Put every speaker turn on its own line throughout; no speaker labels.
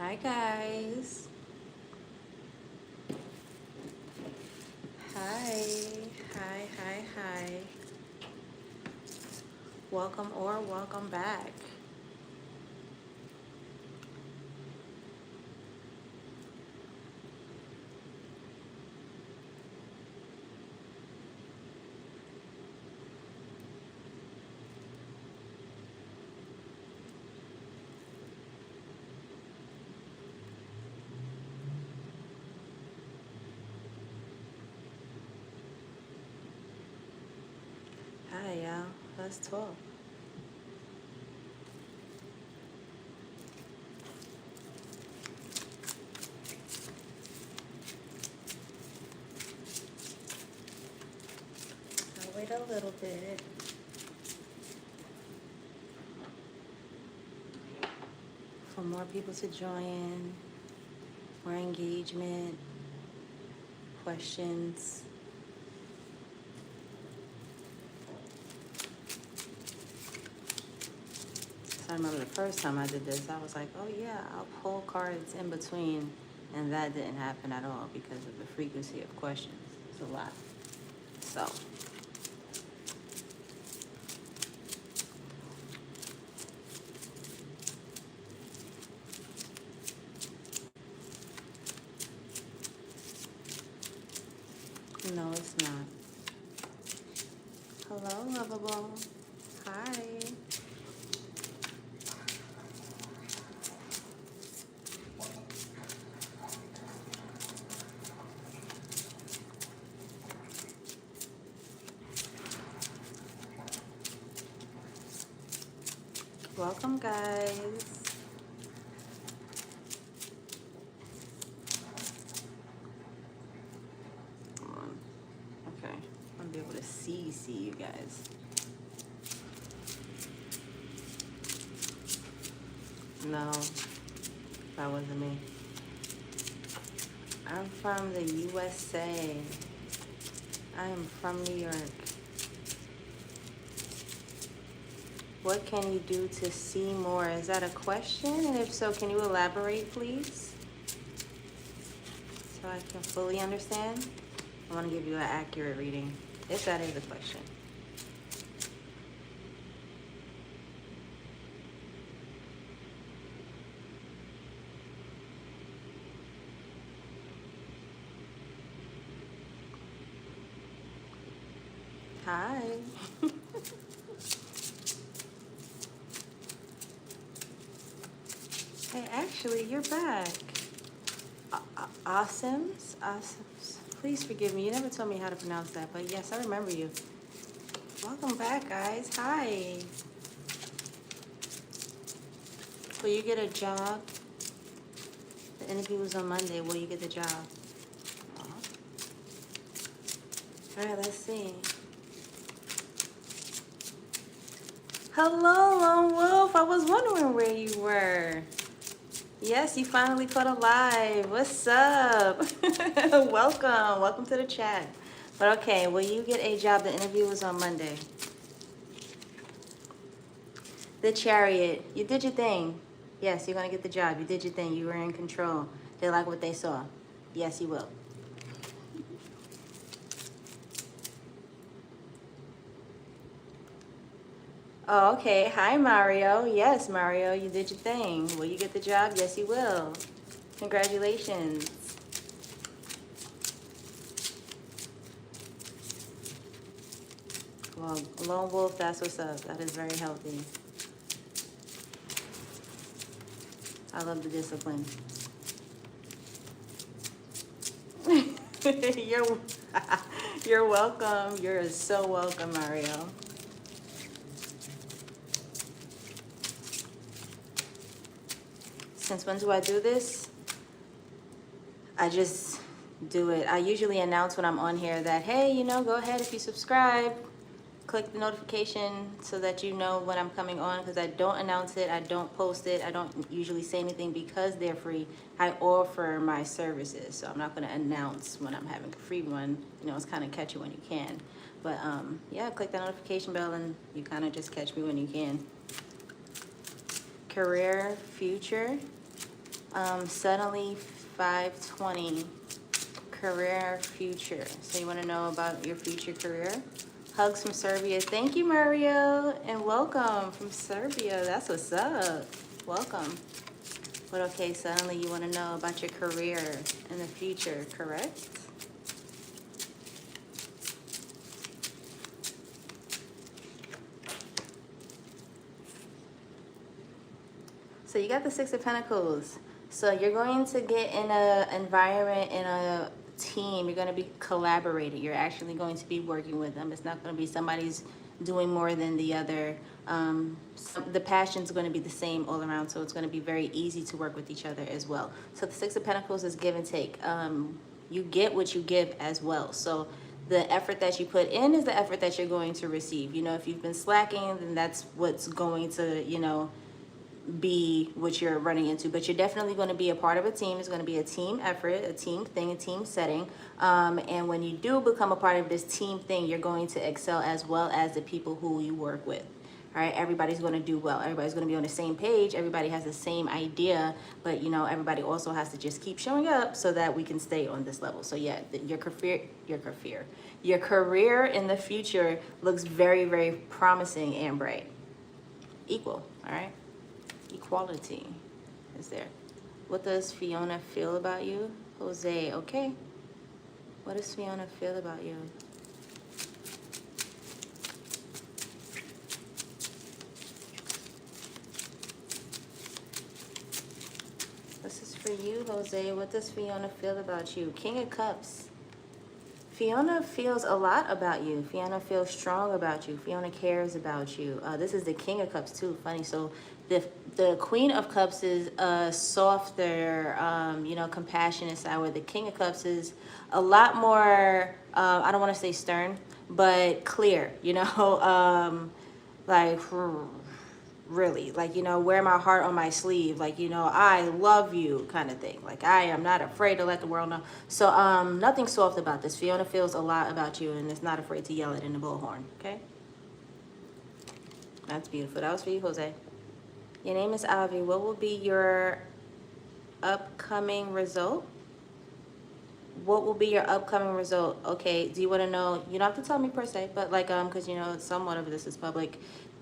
Hi guys. Hi. Hi. Welcome or welcome back. Hi y'all. Let's talk. I'll wait a little bit for more people to join, more engagement, questions. So I remember the first time I did this, I was like, oh yeah, I'll pull cards in between. And that didn't happen at all because of the frequency of questions. It's a lot. So, no, it's not. Hello, lovable. Hi. Welcome, guys. Come on. Okay. I'm gonna be able to see you guys. No, that wasn't me. I'm from the USA. I am from New York. What can you do to see more? Is that a question? And if so, can you elaborate, please? So I can fully understand. I want to give you an accurate reading, if that is a question. Hi. Hey, actually, you're back. Awesomes? Awesomes. Please forgive me. You never told me how to pronounce that, but yes, I remember you. Welcome back, guys. Hi. Will you get a job? The interview was on Monday. Will you get the job? All right, let's see. Hello, Lone Wolf. I was wondering where you were. Yes, you finally caught a live. What's up? Welcome. Welcome to the chat. But okay, will you get a job? The interview was on Monday. The Chariot. You did your thing. Yes, you're going to get the job. You did your thing. You were in control. They like what they saw. Yes, you will. Oh, okay. Hi, Mario. Yes, Mario, you did your thing. Will you get the job? Yes, you will. Congratulations. Well, Lone Wolf, that's what's up. That is very healthy. I love the discipline. you're, you're welcome. You're so welcome, Mario. Since when do I do this? I just do it. I usually announce when I'm on here that, hey, go ahead if you subscribe. Click the notification so that you know when I'm coming on, because I don't announce it, I don't post it, I don't usually say anything because they're free. I offer my services, so I'm not going to announce when I'm having a free one. It's kind of catchy when you can. But yeah, click the notification bell and you kind of just catch me when you can. Career, future. Suddenly 520. Career future. So you want to know about your future career? Hugs from Serbia. Thank you, Mario, and welcome from Serbia. That's what's up. Welcome. But okay, suddenly you want to know about your career in the future, correct? So you got the Six of Pentacles. So you're going to get in a environment, in a team. You're going to be collaborating. You're actually going to be working with them. It's not going to be somebody's doing more than the other. The passion's going to be the same all around. So it's going to be very easy to work with each other as well. So the Six of Pentacles is give and take. You get what you give as well. So the effort that you put in is the effort that you're going to receive. You know, if you've been slacking, then that's what's going to, you know, be what you're running into. But you're definitely going to be a part of a team. It's going to be a team effort, a team thing, a team setting. And when you do become a part of this team thing, you're going to excel as well as the people who you work with. All right, everybody's going to do well. Everybody's going to be on the same page. Everybody has the same idea, but you know, everybody also has to just keep showing up so that we can stay on this level. So yeah, your career in the future looks very, very promising and bright. Equal, all right? Equality is there. What does Fiona feel about you? Jose, okay. What does Fiona feel about you? This is for you, Jose. What does Fiona feel about you? King of Cups. Fiona feels a lot about you. Fiona feels strong about you. Fiona cares about you. This is the King of Cups too. Funny. So the Queen of Cups is a softer, you know, compassionate side, where the King of Cups is a lot more, I don't want to say stern, but clear, you know, like really, like, you know, wear my heart on my sleeve, like, you know, I love you kind of thing. Like, I am not afraid to let the world know. So nothing soft about this. Fiona feels a lot about you and is not afraid to yell it in the bullhorn. Okay, that's beautiful. That was for you, Jose. Your name is Avi. What will be your upcoming result? What will be your upcoming result? Okay, do you want to know? You don't have to tell me per se, but like, because you know, somewhat of this is public.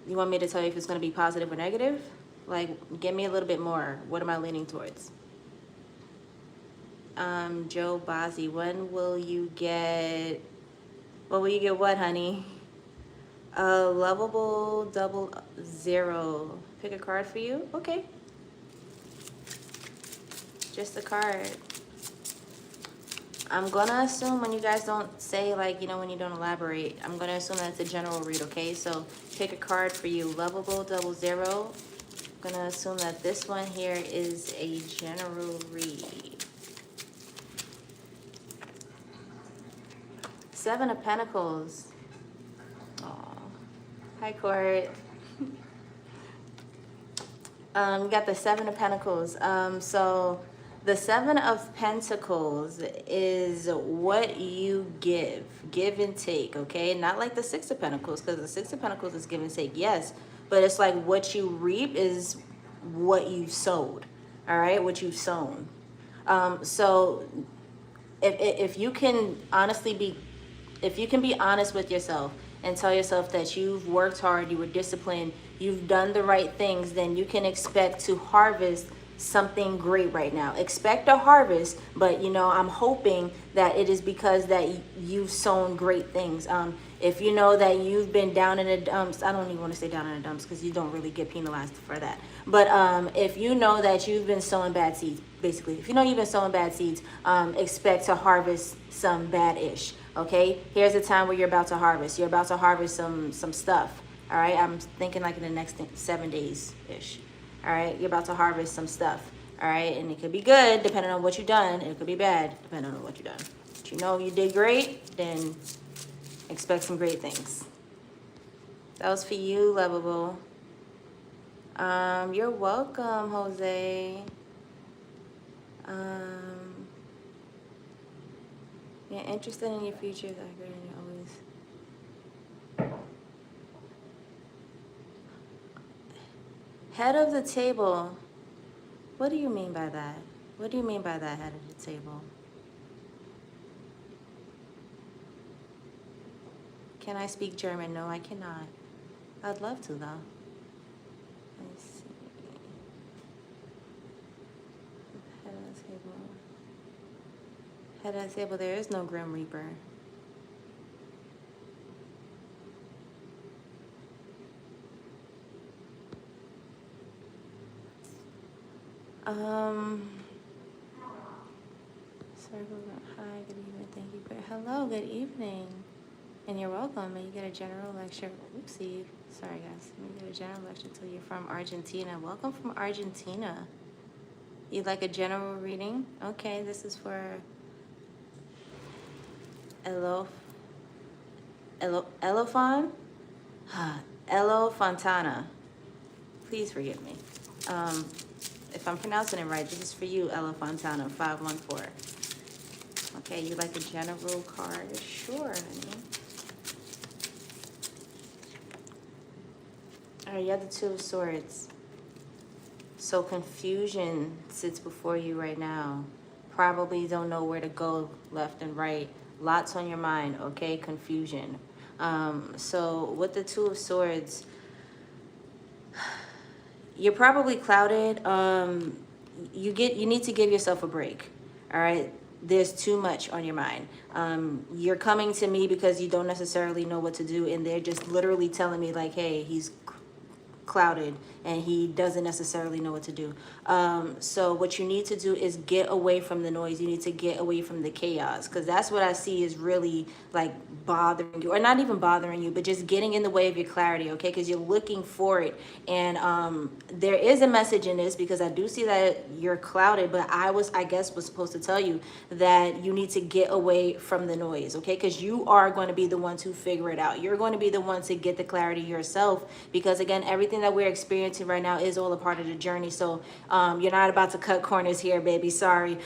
You want me to tell you if it's going to be positive or negative? Like, give me a little bit more. What am I leaning towards? Joe Bazzi, when will you get, what, honey? A lovable 00. Pick a card for you? Okay. Just a card. I'm gonna assume, when you guys don't say, like, you know, when you don't elaborate, I'm gonna assume that it's a general read, okay? So pick a card for you. Lovable 00. I'm gonna assume that this one here is a general read. Seven of Pentacles. Aw. Hi, Court. You got the Seven of Pentacles. So the Seven of Pentacles is what you give and take, okay? Not like the Six of Pentacles, because the Six of Pentacles is give and take, yes. But it's like what you reap is what you've sowed, all right? What you've sown. So if you can honestly be, if you can be honest with yourself and tell yourself that you've worked hard, you were disciplined, you've done the right things, then you can expect to harvest something great right now. Expect a harvest, but you know, I'm hoping that it is because that you've sown great things. If you know that you've been down in the dumps, I don't even want to say down in the dumps because you don't really get penalized for that. But if you know that you've been sowing bad seeds, basically, if you know you've been sowing bad seeds, expect to harvest some bad-ish. Okay, here's a time where you're about to harvest. You're about to harvest some stuff. All right, I'm thinking like in the next 7 days ish. All right, you're about to harvest some stuff. All right, and it could be good depending on what you've done. It could be bad depending on what you've done. But you know, you did great, then expect some great things. That was for you, lovable. You're welcome, Jose. Yeah, interested in your future. That great, and you're always head of the table. What do you mean by that? What do you mean by that, head of the table? Can I speak German? No, I cannot. I'd love to, though. Let's see. Head of the table. Head of the table, there is no Grim Reaper. Hi, good evening, thank you for, hello, good evening. And you're welcome, and you get a general lecture, oopsie, sorry guys, you get a general lecture till you're from Argentina. Welcome from Argentina. You'd like a general reading? Okay, this is for Elofon? Elo Fontana. Please forgive me. If I'm pronouncing it right, this is for you, Ella Fontana, 514. Okay, you like a general card? Sure, honey. All right, you have the Two of Swords. So confusion sits before you right now. Probably don't know where to go left and right. Lots on your mind, okay? Confusion. So with the Two of Swords, you're probably clouded. You need to give yourself a break. All right. There's too much on your mind. You're coming to me because you don't necessarily know what to do, and they're just literally telling me like, hey, he's clouded and he doesn't necessarily know what to do. So what you need to do is get away from the noise. You need to get away from the chaos, because that's what I see is really like bothering you, or not even bothering you, but just getting in the way of your clarity, okay? Because you're looking for it. And there is a message in this, because I do see that you're clouded, but I guess was supposed to tell you that you need to get away from the noise, okay? Because you are going to be the one to figure it out. You're going to be the one to get the clarity yourself, because again, everything that we're experiencing right now is all a part of the journey. So you're not about to cut corners here, baby. Sorry.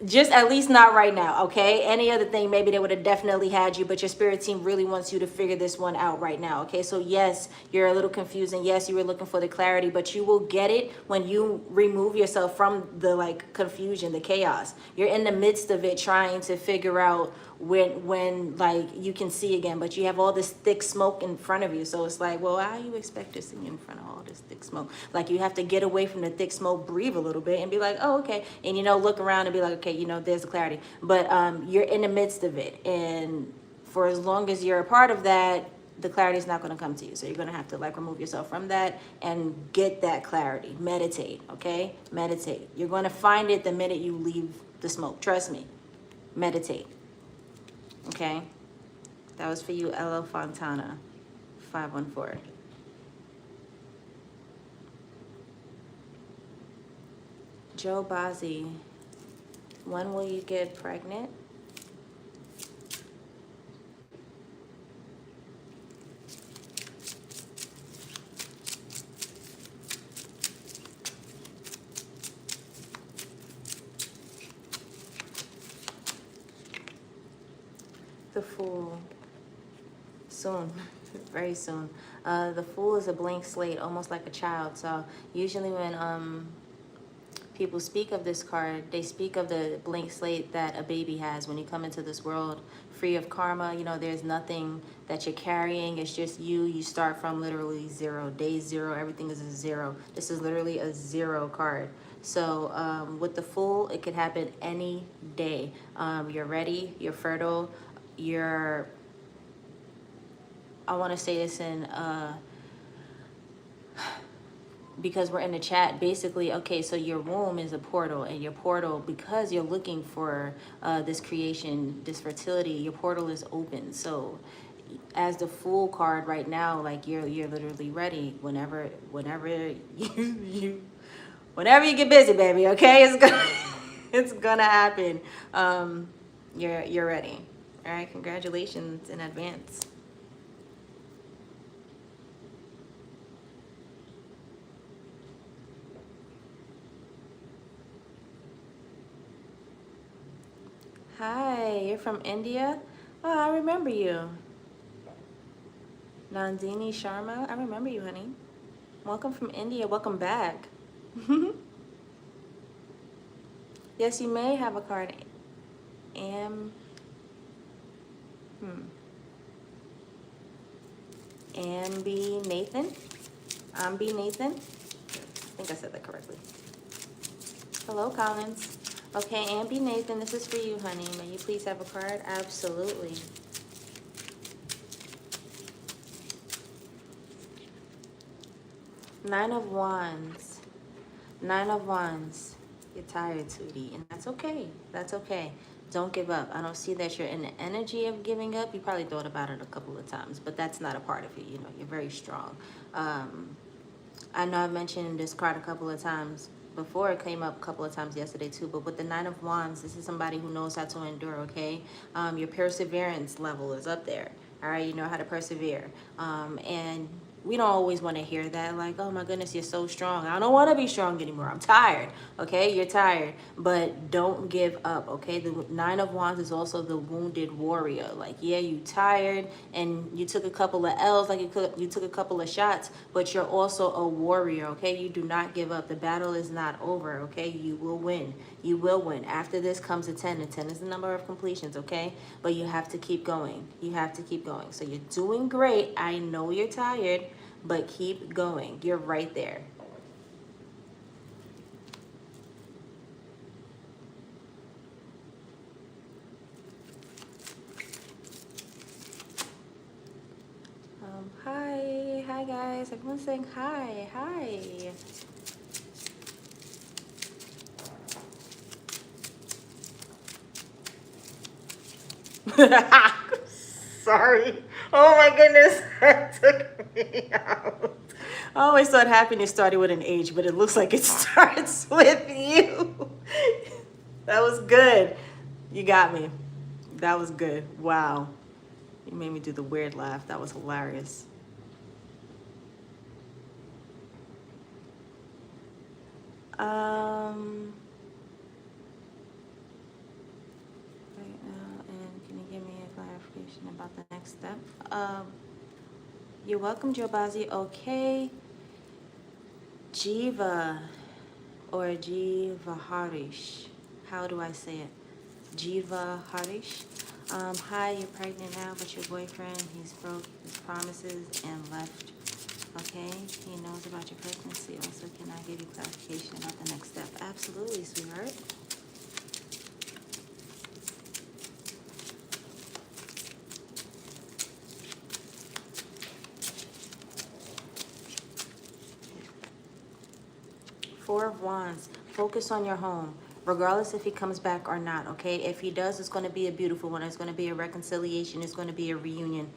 Just at least not right now, okay? Any other thing, maybe they would have definitely had you, but your spirit team really wants you to figure this one out right now, okay? So yes, you're a little confused, and yes, you were looking for the clarity, but you will get it when you remove yourself from the like confusion, the chaos. You're in the midst of it trying to figure out when like you can see again, but you have all this thick smoke in front of you. So it's like, well, how you expect to see in front of all this thick smoke? Like, you have to get away from the thick smoke, breathe a little bit, and be like, oh, okay. And look around and be like, okay, there's the clarity. But you're in the midst of it, and for as long as you're a part of that, the clarity is not going to come to you. So you're going to have to like remove yourself from that and get that clarity. Meditate, okay? Meditate. You're going to find it the minute you leave the smoke. Trust me. Meditate. Okay? That was for you, Ella Fontana, 514. Joe Bazzi, when will you get pregnant? The Fool. Soon. Very soon. The Fool is a blank slate, almost like a child. So usually when people speak of this card, they speak of the blank slate that a baby has when you come into this world, free of karma. There's nothing that you're carrying. It's just you. You start from literally zero. Day zero. Everything is a zero. This is literally a zero card. So with the Fool, it could happen any day. You're ready. You're fertile. I want to say this in because we're in the chat, basically, okay, so your womb is a portal, and your portal, because you're looking for this creation, this fertility, your portal is open. So as the Fool card right now, like you're literally ready whenever you whenever you get busy, baby, okay? It's gonna happen. You're ready. All right, congratulations in advance. Hi, you're from India? Oh, I remember you. Nandini Sharma, I remember you, honey. Welcome from India. Welcome back. Yes, you may have a card. Ambi Nathan. Ambi Nathan. I think I said that correctly. Hello, Collins. Okay, Ambi Nathan, this is for you, honey. May you please have a card? Absolutely. Nine of Wands. Nine of Wands. You're tired, sweetie, and that's okay. That's okay. Don't give up. I don't see that you're in the energy of giving up. You probably thought about it a couple of times, but that's not a part of you. You know, you're very strong. I know I've mentioned this card a couple of times before. It came up a couple of times yesterday too, but with the Nine of Wands, this is somebody who knows how to endure, okay? Your perseverance level is up there, all right? You know how to persevere. And we don't always want to hear that, like, oh my goodness, you're so strong. I don't want to be strong anymore. I'm tired, okay? You're tired, but don't give up, okay? The Nine of Wands is also the wounded warrior. Like, yeah, you tired and you took a couple of L's, like you took a couple of shots, but you're also a warrior, okay? You do not give up. The battle is not over, okay? You will win. You will win. After this comes a 10, and 10 is the number of completions, okay? But you have to keep going. You have to keep going. So you're doing great. I know you're tired, but keep going. You're right there. Hi guys. Everyone's saying hi. Sorry. Oh my goodness. That took me out. I always thought happiness started with an H, but it looks like it starts with you. That was good. You got me. That was good. Wow. You made me do the weird laugh. That was hilarious. Right now, and can you give me a clarification about the next step? You're welcome, Jobazi. Okay. Jiva or Jiva Harish. How do I say it? Jiva Harish. Hi, you're pregnant now, but your boyfriend, he's broke his promises and left. Okay, he knows about your pregnancy. Also, can I give you clarification about the next step? Absolutely, sweetheart. Four of Wands. Focus on your home, regardless if he comes back or not, okay? If he does, it's going to be a beautiful one. It's going to be a reconciliation. It's going to be a reunion.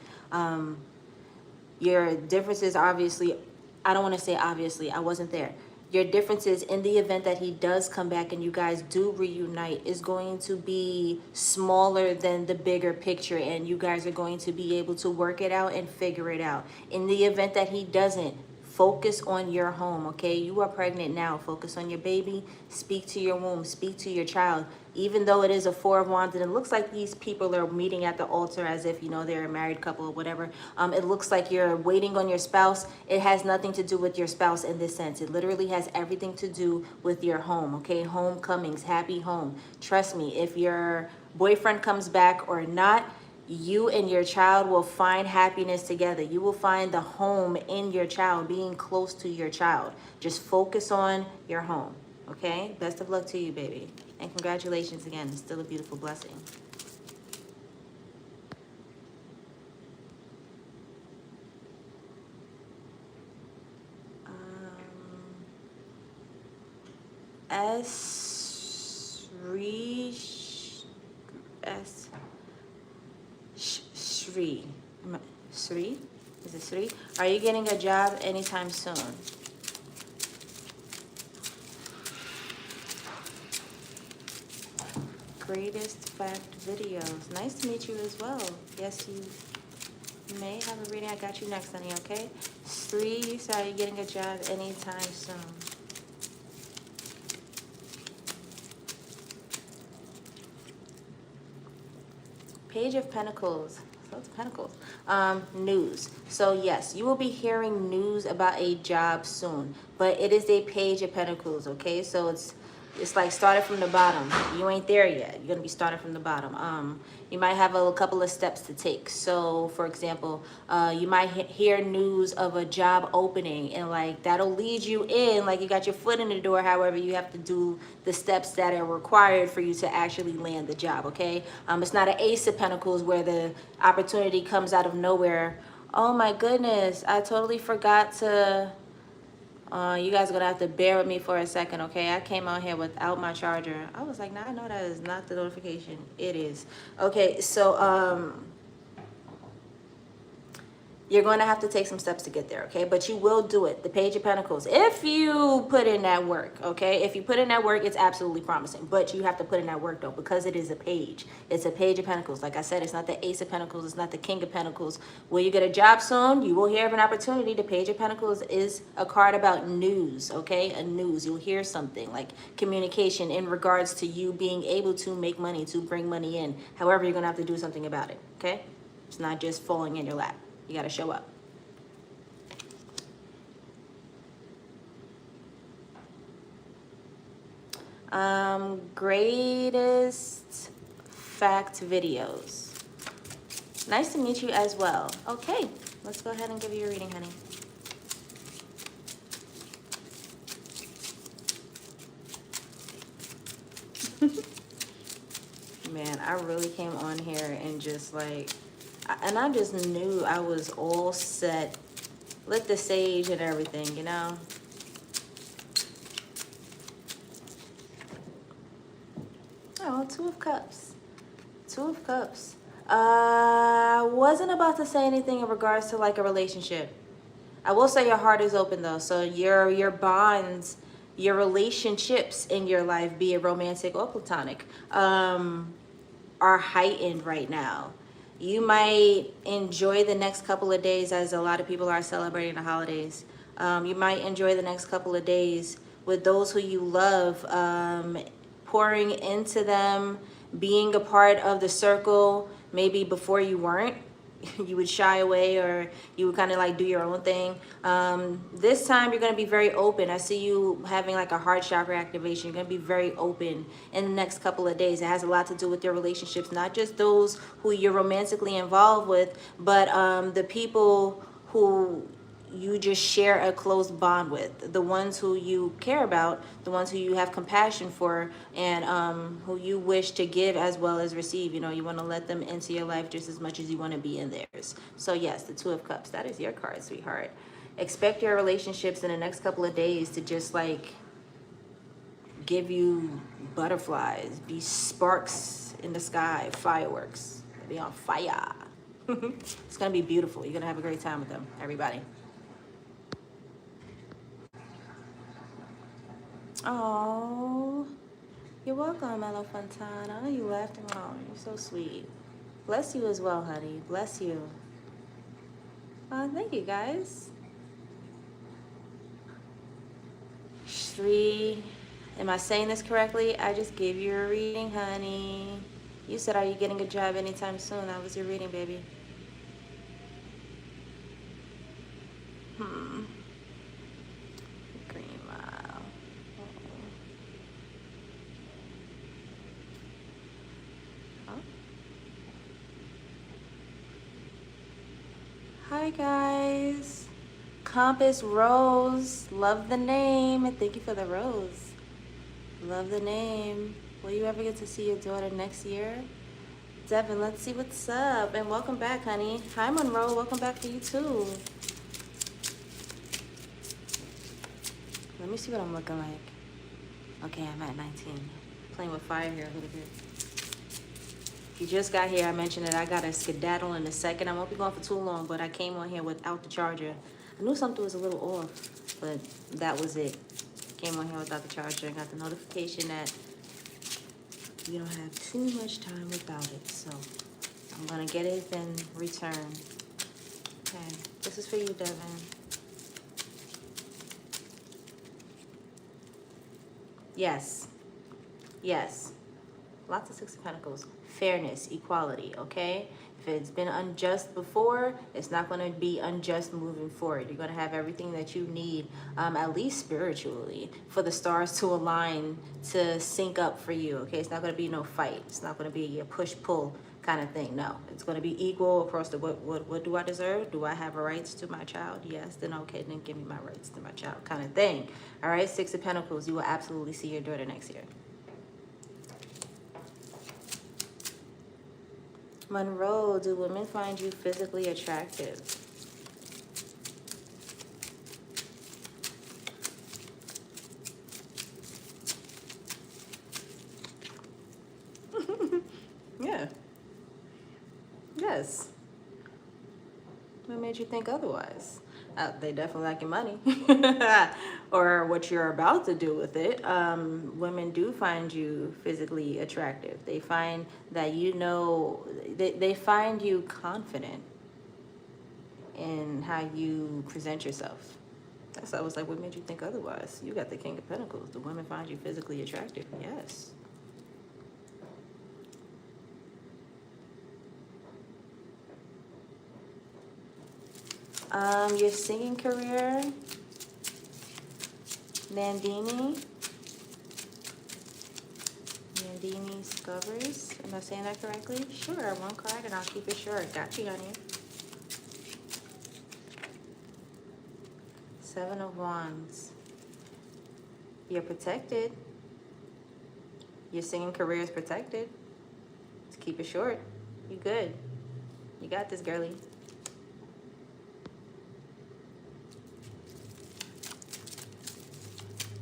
Your differences, obviously, I don't want to say obviously, I wasn't there. Your differences in the event that he does come back and you guys do reunite is going to be smaller than the bigger picture, and you guys are going to be able to work it out and figure it out. In the event that he doesn't, focus on your home, okay? You are pregnant now. Focus on your baby. Speak to your womb. Speak to your child. Even though it is a Four of Wands, and it looks like these people are meeting at the altar as if, you know, they're a married couple or whatever. It looks like you're waiting on your spouse. It has nothing to do with your spouse in this sense. It literally has everything to do with your home, okay? Homecomings, happy home. Trust me, if your boyfriend comes back or not, you and your child will find happiness together. You will find the home in your child, being close to your child. Just focus on your home, okay? Best of luck to you, baby. And congratulations again. It's still a beautiful blessing. Sri. Sri? Is it Sri? Are you getting a job anytime soon? Greatest fact videos. Nice to meet you as well. Yes, you may have a reading. I got you next, honey, okay? Sri, you said, are you getting a job anytime soon? Page of Pentacles. So it's Pentacles. News. So yes, you will be hearing news about a job soon, but it is a Page of Pentacles, okay? So it's It's like started from the bottom. You ain't there yet. You're gonna be starting from the bottom. You might have a couple of steps to take. So, for example, you might hear news of a job opening, and like that'll lead you in. Like you got your foot in the door. However, you have to do the steps that are required for you to actually land the job. Okay. It's not an Ace of Pentacles where the opportunity comes out of nowhere. Oh my goodness! I totally forgot to. You guys are gonna have to bear with me for a second, okay? I came out here without my charger. I was like, nah, I know that is not the notification. It is. Okay, so you're going to have to take some steps to get there, okay? But you will do it. The Page of Pentacles. If you put in that work, okay? If you put in that work, it's absolutely promising. But you have to put in that work, though, because it is a page. It's a Page of Pentacles. Like I said, it's not the Ace of Pentacles. It's not the King of Pentacles. Will you get a job soon? You will hear of an opportunity. The Page of Pentacles is a card about news, okay? A news. You'll hear something like communication in regards to you being able to make money, to bring money in. However, you're going to have to do something about it, okay? It's not just falling in your lap. You got to show up. Greatest fact videos. Nice to meet you as well. Okay, let's go ahead and give you a reading, honey. Man, I really came on here and just like, and I just knew I was all set. Lit the sage and everything, you know? Oh, Two of Cups. Two of Cups. I wasn't about to say anything in regards to like a relationship. I will say your heart is open though. So your bonds, your relationships in your life, be it romantic or platonic, are heightened right now. You might enjoy the next couple of days, as a lot of people are celebrating the holidays. You might enjoy the next couple of days with those who you love, pouring into them, being a part of the circle. Maybe before you weren't. You would shy away, or you would kind of like do your own thing. This time you're going to be very open. I see you having like a heart chakra activation. You're going to be very open in the next couple of days. It has a lot to do with your relationships, not just those who you're romantically involved with, but the people who you just share a close bond with, the ones who you care about, the ones who you have compassion for, and who you wish to give as well as receive. You know, you want to let them into your life just as much as you want to be in theirs. So yes, the Two of Cups, that is your card, sweetheart. Expect your relationships in the next couple of days to just like give you butterflies, be sparks in the sky, fireworks, be on fire. It's gonna be beautiful. You're gonna have a great time with them, everybody. Oh, you're welcome, Mello Fontana. You laughed along. You're so sweet. Bless you as well, honey. Bless you. Thank you, guys. Shri, am I saying this correctly? I just gave you a reading, honey. You said, are you getting a job anytime soon? That was your reading, baby. Green Mile. Oh. Hi, guys. Compass Rose. Love the name. And thank you for the rose. Love the name. Will you ever get to see your daughter next year? Devin, let's see what's up. And welcome back, honey. Hi, Monroe. Welcome back to you, too. Let me see what I'm looking like. Okay, I'm at 19. Playing with fire here a little bit. If you just got here, I mentioned that I got a skedaddle in a second. I won't be going for too long, but I came on here without the charger. I knew something was a little off, but that was it. Came on here without the charger and got the notification that you don't have too much time without it. So I'm gonna get it and return. Okay, this is for you, Devin. Yes. Yes. Lots of Six of Pentacles. Fairness, equality, okay? If it's been unjust before, it's not going to be unjust moving forward. You're going to have everything that you need, at least spiritually, for the stars to align, to sync up for you, okay? It's not going to be no fight. It's not going to be a push-pull kind of thing. No, it's going to be equal across the what do I deserve? Do I have rights to my child? Yes, then okay, then give me my rights to my child kind of thing. All right, Six of Pentacles, you will absolutely see your daughter next year. Monroe, do women find you physically attractive? Yeah. Yes. What made you think otherwise? They definitely like your money. Or what you're about to do with it. Women do find you physically attractive. They find that they find you confident in how you present yourself. That's I was like, what made you think otherwise? You got the King of Pentacles. Do women find you physically attractive? Yes. Your singing career, Nandini Discovers. Am I saying that correctly? Sure, one card and I'll keep it short. Got you, honey. Seven of Wands. You're protected. Your singing career is protected. Just keep it short. You good. You got this, girly.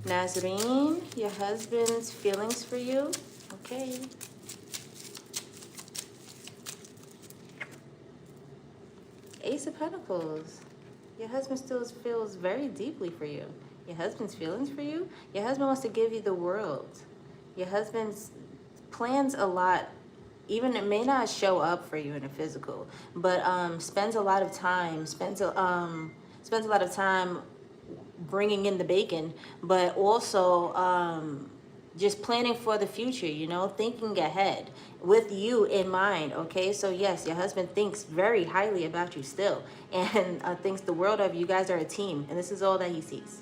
Nazarene, your husband's feelings for you. Okay. Ace of Pentacles. Your husband still feels very deeply for you. Your husband's feelings for you. Your husband wants to give you the world. Your husband's plans a lot. Even it may not show up for you in a physical, but spends a lot of time. Spends a lot of time bringing in the bacon, but also just planning for the future, you know, thinking ahead with you in mind, okay? So yes, your husband thinks very highly about you still, and thinks the world of you. You guys are a team, and this is all that he sees.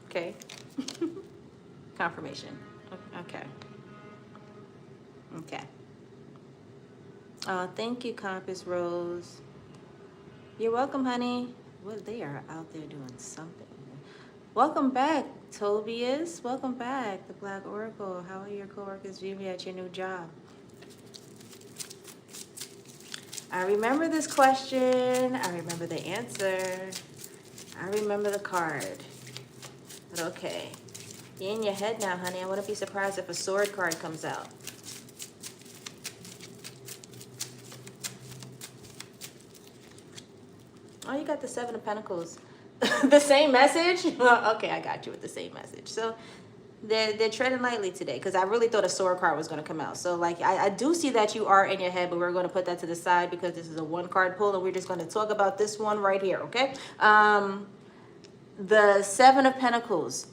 Okay. Confirmation. Okay. Okay. Thank you, Compass Rose. You're welcome, honey. Well, they are out there doing something. Welcome back, Tobias. Welcome back, the Black Oracle. How are your coworkers viewing you at your new job? I remember this question. I remember the answer. I remember the card. But okay. You're in your head now, honey. I wouldn't be surprised if a sword card comes out. Oh, you got the Seven of Pentacles. The same message? Okay, I got you with the same message. So they're treading lightly today, because I really thought a sword card was going to come out. So like I do see that you are in your head, but we're going to put that to the side because this is a one card pull, and we're just going to talk about this one right here, okay? The Seven of Pentacles.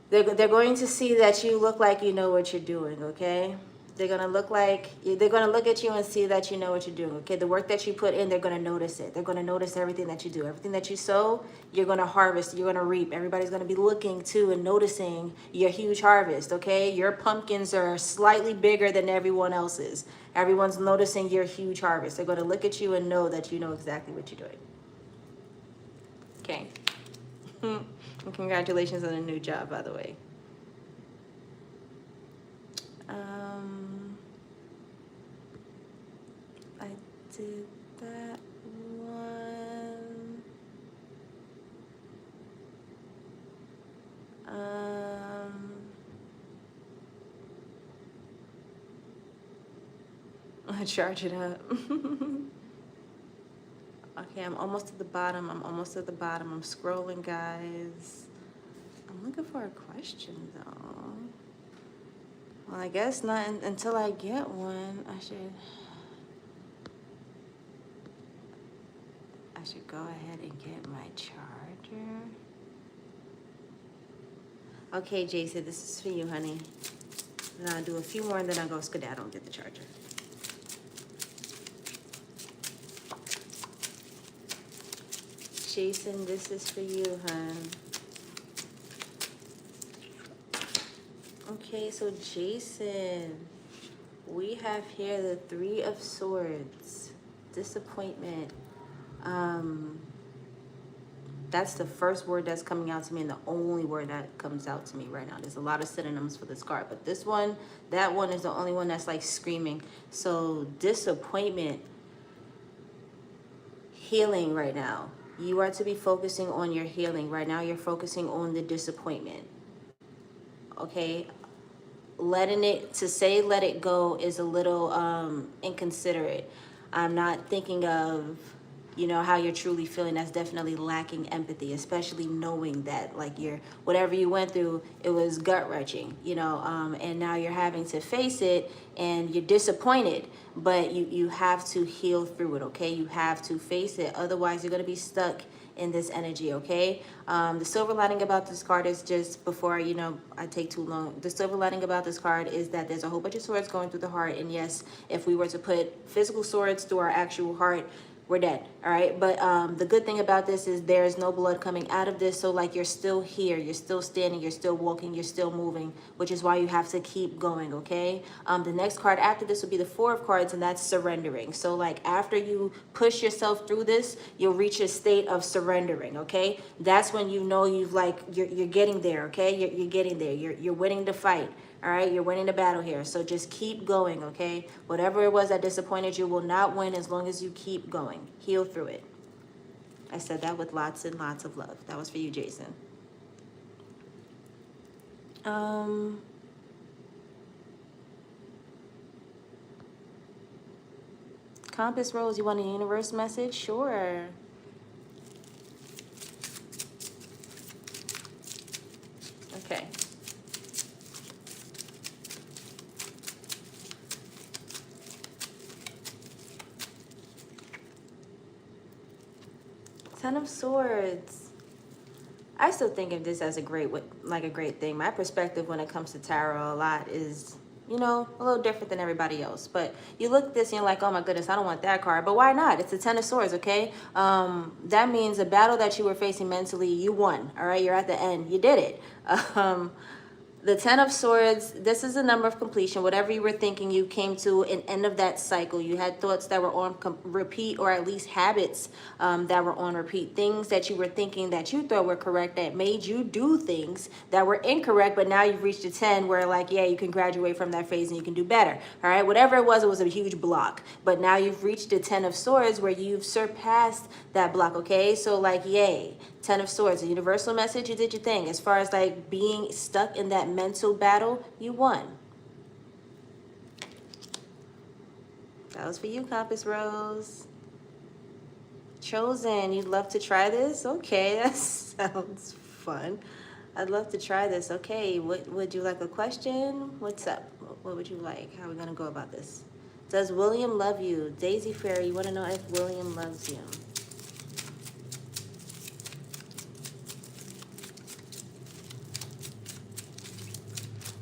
They're going to see that you look like you know what you're doing, okay? They're going to look at you and see that you know what you're doing, okay? The work that you put in, they're going to notice it. They're going to notice everything that you do. Everything that you sow, you're going to harvest. You're going to reap. Everybody's going to be looking too and noticing your huge harvest, okay? Your pumpkins are slightly bigger than everyone else's. Everyone's noticing your huge harvest. They're going to look at you and know that you know exactly what you're doing. Okay. And congratulations on a new job, by the way. I did that one. I charge it up. Okay, I'm almost at the bottom. I'm scrolling, guys. I'm looking for a question, though. Well, I guess not until I get one. I should go ahead and get my charger. Okay, Jason, this is for you, honey. And I'll do a few more and then I'll go skedaddle and get the charger. Jason, this is for you, hon. Okay, so Jason, we have here the Three of Swords, disappointment. That's the first word that's coming out to me and the only word that comes out to me right now. There's a lot of synonyms for this card, but this one, that one is the only one that's like screaming. So disappointment, healing right now. You are to be focusing on your healing. Right now you're focusing on the disappointment. Okay? Letting it, to say let it go is a little inconsiderate. I'm not thinking of, you know, how you're truly feeling. That's definitely lacking empathy, especially knowing that like you're, whatever you went through, it was gut-wrenching, you know, and now you're having to face it and you're disappointed, but you have to heal through it, okay? You have to face it. Otherwise, you're going to be stuck in this energy, okay? The silver lining about this card is, just before, you know, I take too long, the silver lining about this card is that there's a whole bunch of swords going through the heart, and yes, if we were to put physical swords through our actual heart, we're dead, all right? But the good thing about this is there's no blood coming out of this, so like you're still here, you're still standing, you're still walking, you're still moving, which is why you have to keep going, okay? The next card after this will be the Four of Cards, and that's surrendering. So like after you push yourself through this, you'll reach a state of surrendering, okay? That's when you know you've like, you're getting there, okay? You're getting there, you're winning the fight. All right, you're winning the battle here. So just keep going, okay? Whatever it was that disappointed you will not win as long as you keep going. Heal through it. I said that with lots and lots of love. That was for you, Jason. Compass Rose, you want a universe message? Sure. Okay. Ten of Swords. I still think of this as a great thing. My perspective when it comes to tarot a lot is, you know, a little different than everybody else. But you look at this and you're like, oh my goodness, I don't want that card. But why not? It's the Ten of Swords, okay? That means a battle that you were facing mentally, you won, all right? You're at the end. You did it. The Ten of Swords, this is a number of completion. Whatever you were thinking, you came to an end of that cycle. You had thoughts that were on repeat, or at least habits that were on repeat. Things that you were thinking that you thought were correct that made you do things that were incorrect, but now you've reached a 10 where like, yeah, you can graduate from that phase and you can do better. All right, whatever it was a huge block. But now you've reached a 10 of Swords where you've surpassed that block, okay? So like, yay. 10 of Swords, a universal message, you did your thing. As far as like being stuck in that mental battle, you won. That was for you, Compass Rose. Chosen, you'd love to try this? Okay, that sounds fun. I'd love to try this. Okay, would you like a question? What's up? What would you like? How are we gonna go about this? Does William love you? Daisy Fairy, you wanna know if William loves you?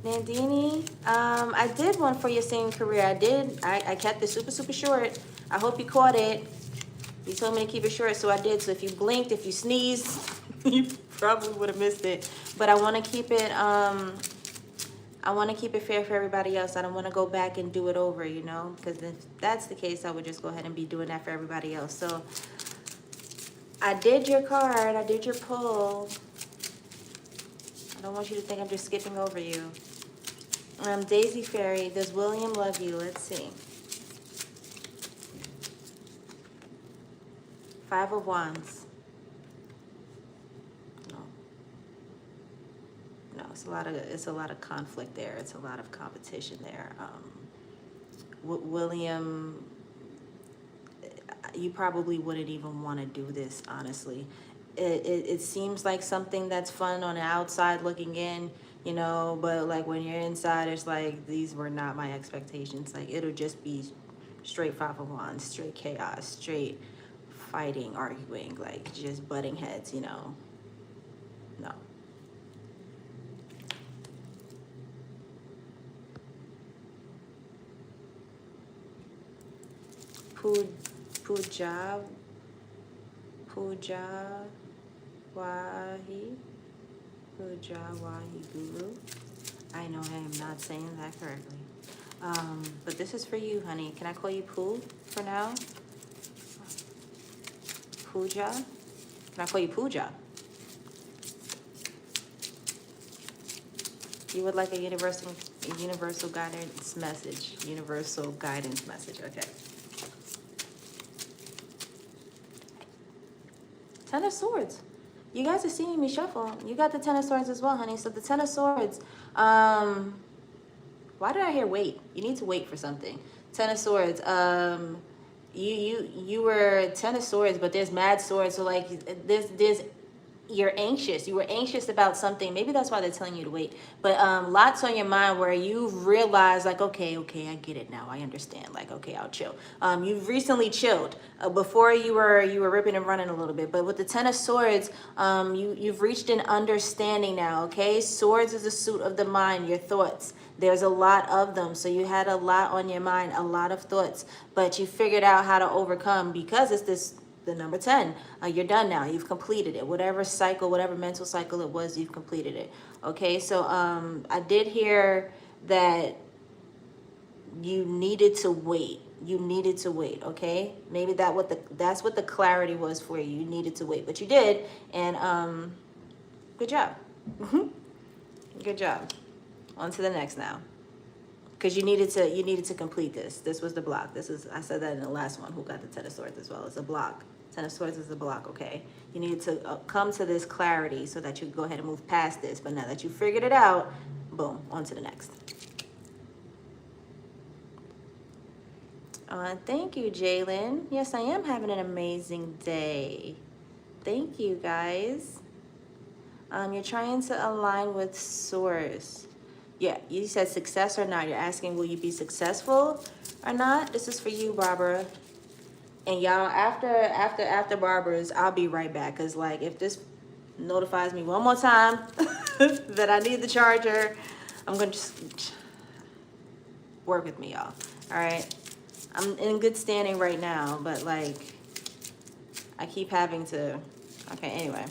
Nandini, I did one for your singing career. I kept it super short. I hope you caught it. You told me to keep it short, so I did. So if you blinked, if you sneezed, you probably would have missed it. But I want to keep it, fair for everybody else. I don't want to go back and do it over, you know, because if that's the case, I would just go ahead and be doing that for everybody else. So I did your card. I did your pull. I don't want you to think I'm just skipping over you. Daisy Fairy, does William love you? Let's see. Five of Wands. No, it's a lot of conflict there. It's a lot of competition there. William, you probably wouldn't even want to do this, honestly. It seems like something that's fun on the outside looking in, you know, but like when you're inside, it's like, these were not my expectations. Like it'll just be straight Five of Wands, straight chaos, straight fighting, arguing, like just butting heads, you know. No. Pujawahi Guru. I know I am not saying that correctly. But this is for you, honey. Can I call you Pooh for now? Pooja? Can I call you Pooja? You would like a universal guidance message. Universal guidance message. Okay. Ten of Swords. You guys are seeing me shuffle. You got the Ten of Swords as well, honey. So the Ten of Swords. Why did I hear wait? You need to wait for something. Ten of Swords. You were Ten of Swords, but there's mad swords. So like there's you're anxious. You were anxious about something. Maybe that's why they're telling you to wait. But lots on your mind where you've realized like, okay, I get it now. I understand. Like, okay, I'll chill. You've recently chilled. Before you were ripping and running a little bit. But with the Ten of Swords, you've reached an understanding now. Okay, swords is a suit of the mind. Your thoughts. There's a lot of them. So you had a lot on your mind, a lot of thoughts, but you figured out how to overcome because it's the number 10. You're done now. You've completed it. Whatever cycle, whatever mental cycle it was, you've completed it. Okay, so I did hear that you needed to wait. You needed to wait, okay? Maybe that's what the clarity was for you. You needed to wait, but you did, and good job. Good job. On to the next now. Because you needed to complete this. This was the block. I said that in the last one, who got the Ten of Swords as well. It's a block. Ten of Swords is a block, okay? You needed to come to this clarity so that you could go ahead and move past this. But now that you figured it out, boom, on to the next. Thank you, Jalen. Yes, I am having an amazing day. Thank you, guys. You're trying to align with Source. Yeah, you said success or not. You're asking, will you be successful or not? This is for you, Barbara. And y'all, after Barbara's, I'll be right back. Because, like, if this notifies me one more time that I need the charger, I'm going to just work with me, y'all. All right? I'm in good standing right now, but, like, I keep having to... Okay, anyway.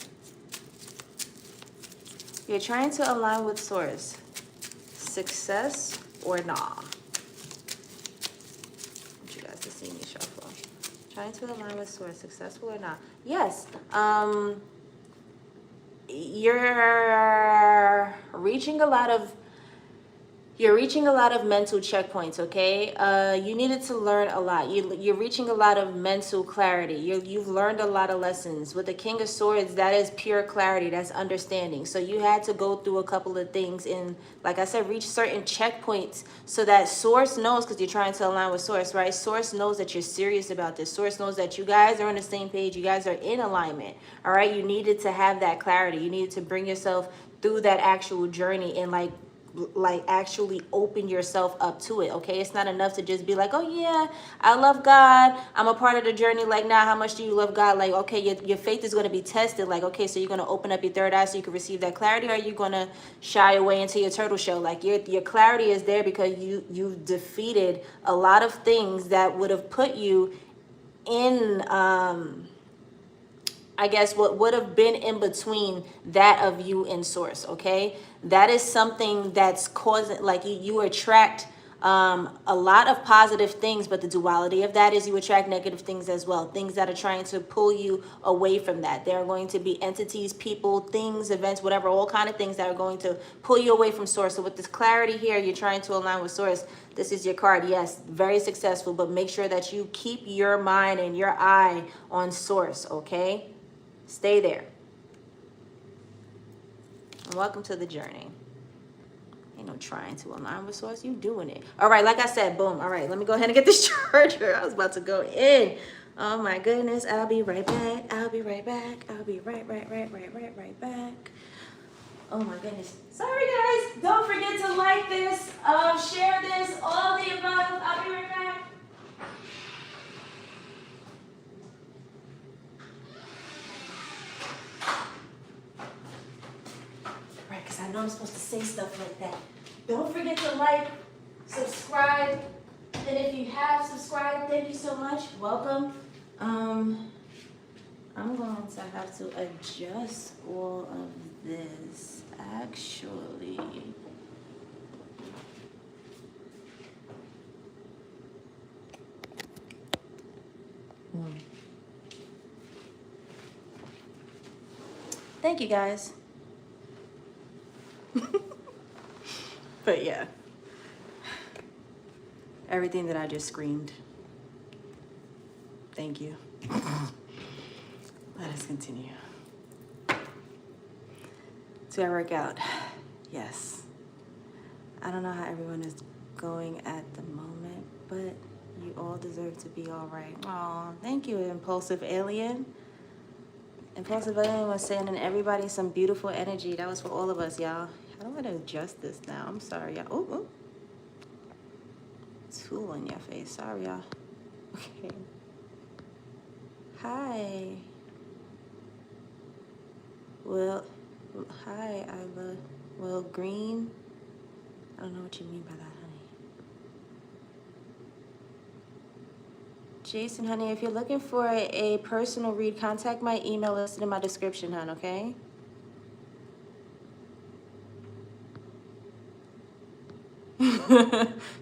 You're trying to align with Source. Success or nah? I want you guys to see me shuffle. Trying to align with Source. Successful or not? Yes. You're reaching a lot of mental checkpoints, okay? You needed to learn a lot. You're reaching a lot of mental clarity. You've learned a lot of lessons. With the King of Swords, that is pure clarity. That's understanding. So you had to go through a couple of things and, like I said, reach certain checkpoints so that Source knows, because you're trying to align with Source, right? Source knows that you're serious about this. Source knows that you guys are on the same page. You guys are in alignment, all right? You needed to have that clarity. You needed to bring yourself through that actual journey and, like actually open yourself up to it, okay? It's not enough to just be like, oh yeah, I love God, I'm a part of the journey. Like, nah, how much do you love God? Like, okay, your faith is going to be tested. Like, okay, so you're going to open up your third eye so you can receive that clarity, or are you going to shy away into your turtle shell? Like, your clarity is there because you've defeated a lot of things that would have put you in I guess what would have been in between that of you and Source, okay? That is something that's causing, like, you attract a lot of positive things, but the duality of that is you attract negative things as well. Things that are trying to pull you away from that. There are going to be entities, people, things, events, whatever, all kind of things that are going to pull you away from Source. So with this clarity here, you're trying to align with Source. This is your card. Yes, very successful, but make sure that you keep your mind and your eye on Source, okay? Stay there. And welcome to the journey. Ain't no trying to align with Source. You doing it. All right, like I said, boom. All right, let me go ahead and get this charger. I was about to go in. Oh my goodness. I'll be right back. I'll be right back. I'll be right back. Oh my goodness. Sorry guys. Don't forget to like this, share this, all the above. I'll be right back. I know I'm supposed to say stuff like that. Don't forget to like, subscribe, And if you have subscribed, thank you so much. Welcome. I'm going to have to adjust all of this actually. Thank you guys. But yeah, everything that I just screamed. Thank you. Let us continue. Do I work out? Yes. I don't know how everyone is going at the moment, but you all deserve to be all right. Oh, thank you, Impulsive Alien. Impulsive Alien was sending everybody some beautiful energy. That was for all of us, y'all. I don't want to adjust this now. I'm sorry, y'all. Oh. Tool in your face. Sorry, y'all. Okay. Hi. Well, hi, Iva. Well, green. I don't know what you mean by that, honey. Jason, honey, if you're looking for a personal read, contact my email listed in my description, hon, okay?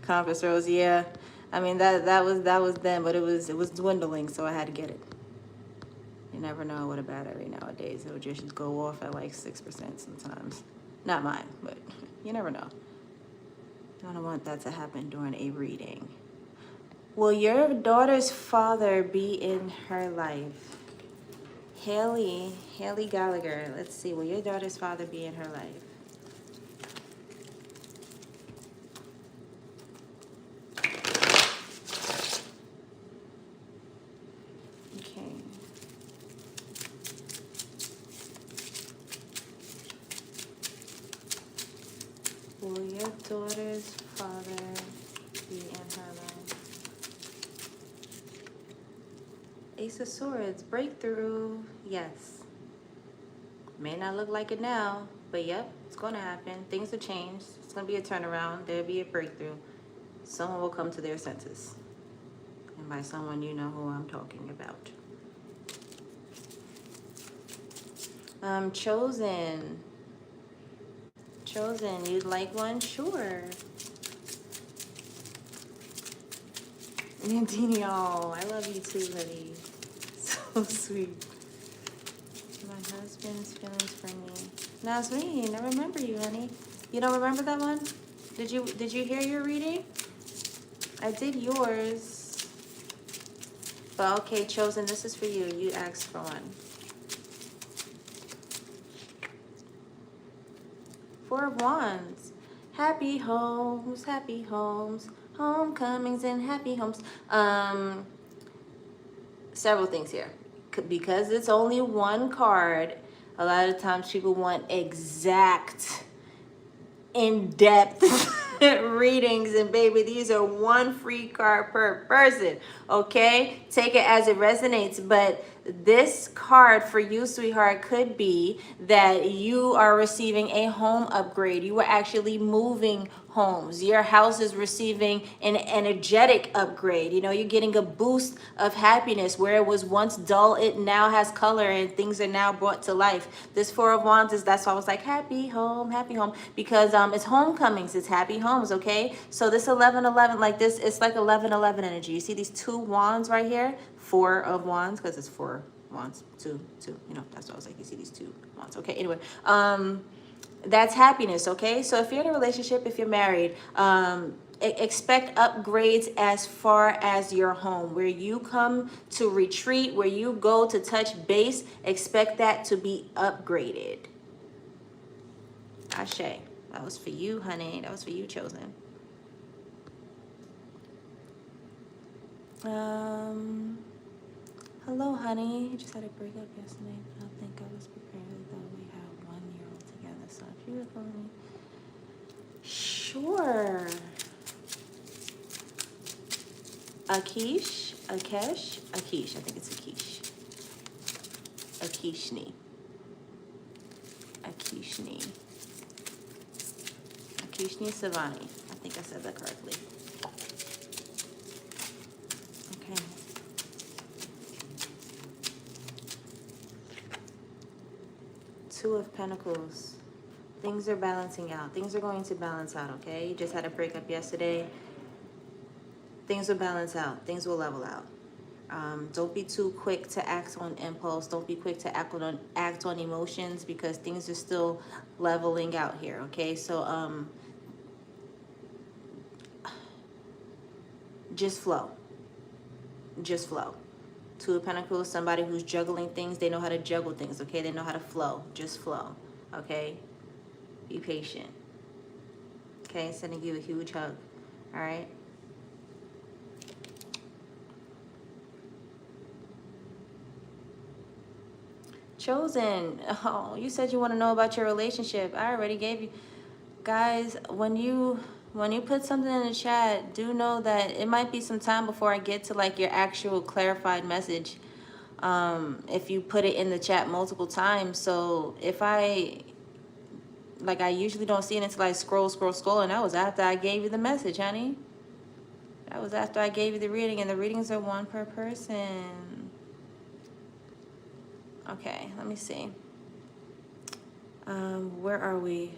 Compass Rose, yeah. I mean that was then, but it was dwindling, so I had to get it. You never know what a battery nowadays. It would just go off at like 6% sometimes. Not mine, but you never know. I don't want that to happen during a reading. Will your daughter's father be in her life? Haley Gallagher. Let's see. Will your daughter's father be in her life? Okay. Will your daughter's father be in her life? Ace of Swords, breakthrough, yes. May not look like it now, but yep, it's going to happen. Things will change. It's going to be a turnaround. There'll be a breakthrough. Someone will come to their senses. And by someone, you know who I'm talking about. Chosen. Chosen, you'd like one? Sure. Nandini, oh, I love you too, honey. So sweet. My husband's feelings for me. Nasreen, I remember you, honey. You don't remember that one? Did you hear your reading? I did yours. But okay, Chosen, this is for you. You asked for one. Four of Wands. Happy homes, homecomings and happy homes. Several things here. Because it's only one card, a lot of times people want exact, in-depth readings, and baby, these are one free card per person, okay? Take it as it resonates, but this card for you, sweetheart, could be that you are receiving a home upgrade. You are actually moving homes. Your house is receiving an energetic upgrade. You know, you're getting a boost of happiness. Where it was once dull, it now has color and things are now brought to life. This Four of Wands is, that's why I was like, happy home, because it's homecomings, it's happy homes, okay? So this 11-11, like this, it's like 11-11 energy. You see these two wands right here? Four of Wands, because it's four wands, two, you know, that's what I was like, you see these two wands, okay? Anyway, that's happiness, okay? So if you're in a relationship, if you're married, expect upgrades as far as your home. Where you come to retreat, where you go to touch base, expect that to be upgraded. Ashe. That was for you, honey. That was for you, Chosen. Hello, honey. I just had a breakup yesterday, but I think I was prepared, though we have 1 year old together. So if you were calling me, sure. Akish. I think it's Akish. Akishni Savani. I think I said that correctly. Two of Pentacles. Things are balancing out. Things are going to balance out, okay? You just had a breakup yesterday. Things will balance out. Things will level out. Don't be too quick to act on impulse. Don't be quick to act on emotions, because things are still leveling out here, okay? So just flow. Just flow. Two of Pentacles, somebody who's juggling things. They know how to juggle things, okay? They know how to flow. Just flow, okay? Be patient. Okay, sending you a huge hug. All right? Chosen. Oh, you said you want to know about your relationship. I already gave you. Guys, when you put something in the chat, do know that it might be some time before I get to like your actual clarified message. If you put it in the chat multiple times. So if I usually don't see it until I scroll, and that was after I gave you the message, honey. That was after I gave you the reading, and the readings are one per person. Okay, let me see. Where are we?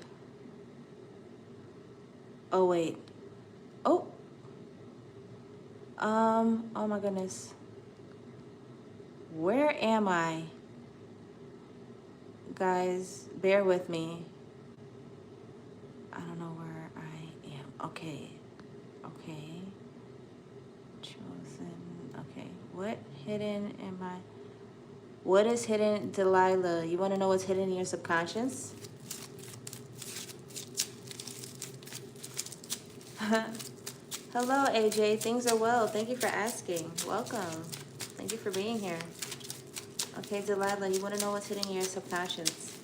Oh, wait. Oh. Oh my goodness. Where am I? Guys, bear with me. I don't know where I am. Okay. Okay. Chosen. Okay. What hidden am I? What is hidden, Delilah? You want to know what's hidden in your subconscious? Hello, AJ. Things are well. Thank you for asking. Welcome. Thank you for being here. Okay, Delilah, you want to know what's hidden in your subconscious?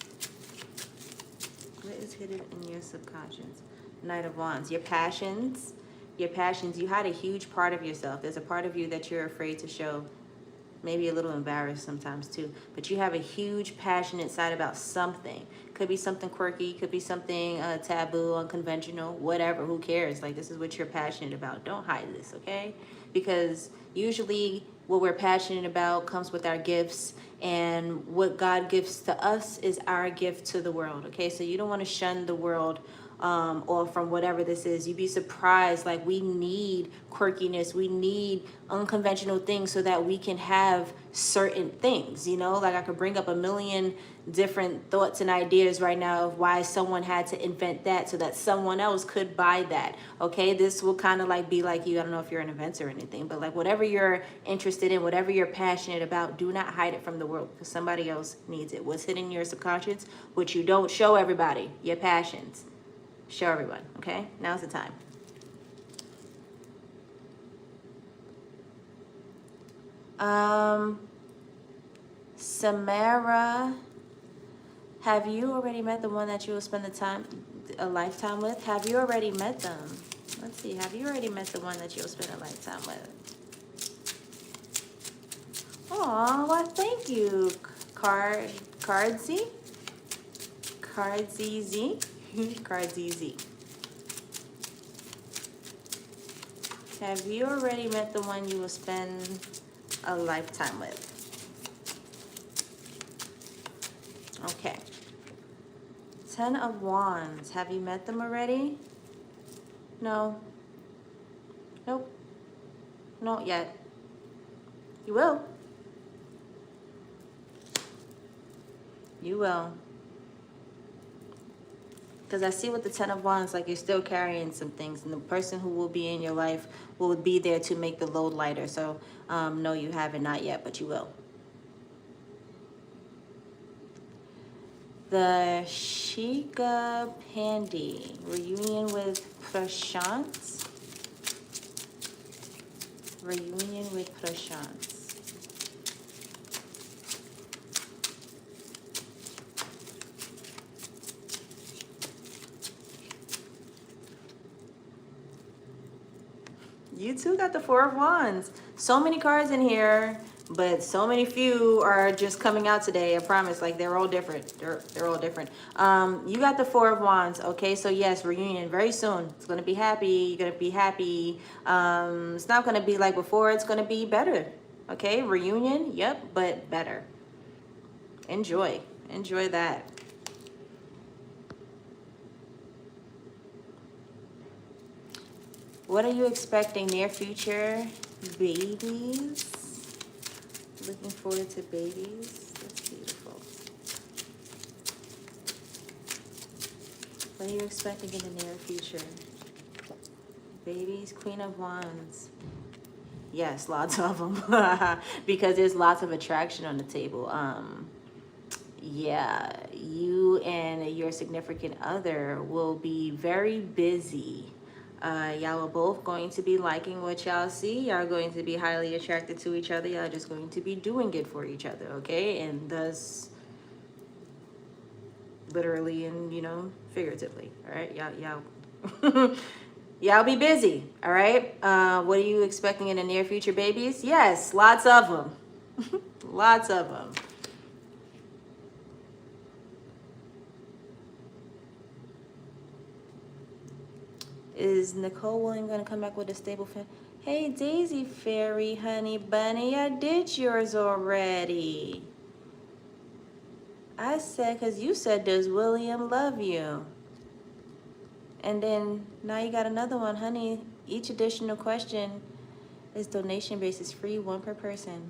What is hidden in your subconscious? Knight of Wands. Your passions. Your passions. You hide a huge part of yourself. There's a part of you that you're afraid to show. Maybe a little embarrassed sometimes too. But you have a huge passion inside about something. Could be something quirky. Could be something taboo, unconventional, whatever. Who cares? Like, this is what you're passionate about. Don't hide this, okay? Because usually what we're passionate about comes with our gifts. And what God gives to us is our gift to the world, okay? So you don't want to shun the world or from whatever this is. You'd be surprised. Like, we need quirkiness, we need unconventional things so that we can have certain things, you know? Like, I could bring up a million different thoughts and ideas right now of why someone had to invent that so that someone else could buy that, okay? This will kind of like be like you. I don't know if you're an inventor or anything, but like whatever you're interested in, whatever you're passionate about, do not hide it from the world, because somebody else needs it. What's hidden in your subconscious, which you don't show everybody, your passions. Show everyone, okay? Now's the time. Samara, have you already met the one that you will spend a lifetime with? Have you already met them? Let's see. Have you already met the one that you'll spend a lifetime with? Oh, well, thank you, Cardzy. Cardzy. Have you already met the one you will spend a lifetime with? Okay. 10 of Wands. Have you met them already? No. Nope. Not yet. You will. You will. Because I see with the 10 of Wands, like you're still carrying some things. And the person who will be in your life will be there to make the load lighter. So, no, you haven't, not yet, but you will. The Shika Pandy. Reunion with Prashant. Reunion with Prashant. You too got the 4 of Wands. So many cards in here, but so many few are just coming out today. I promise. Like, they're all different. They're all different. You got the 4 of Wands. Okay, so yes, reunion very soon. It's gonna be happy. You're gonna be happy. It's not gonna be like before. It's gonna be better. Okay, reunion. Yep, but better. Enjoy that. What are you expecting near future? Babies. Looking forward to babies. That's beautiful. What are you expecting in the near future? Babies, Queen of Wands. Yes, lots of them. Because there's lots of attraction on the table. Yeah, you and your significant other will be very busy. Y'all are both going to be liking what y'all see. Y'all are going to be highly attracted to each other. Y'all are just going to be doing it for each other, okay? And thus, literally and, you know, figuratively, all right? Y'all, y'all be busy, all right? What are you expecting in the near future, babies? Yes, lots of them. Lots of them. Is Nicole William going to come back with a stable fan? Hey, Daisy Fairy, honey bunny, I did yours already. I said, because you said, does William love you? And then now you got another one, honey. Each additional question is donation basis, free, one per person.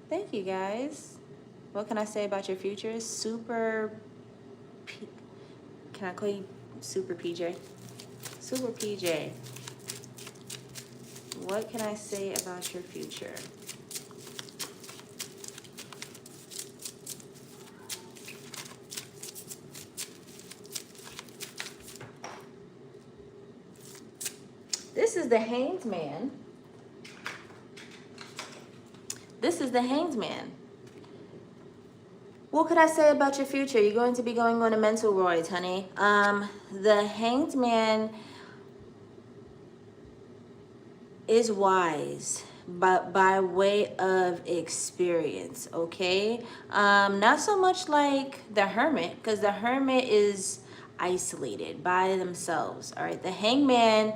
Thank you, guys. What can I say about your future? Super, can I call you Super PJ? Super PJ. What can I say about your future? This is the Hanged Man. This is the Hanged Man. What could I say about your future? You're going to be going on a mental roids, honey. The Hanged Man is wise, but by way of experience, okay? Not so much like the Hermit, because the Hermit is isolated by themselves. All right, the Hangman,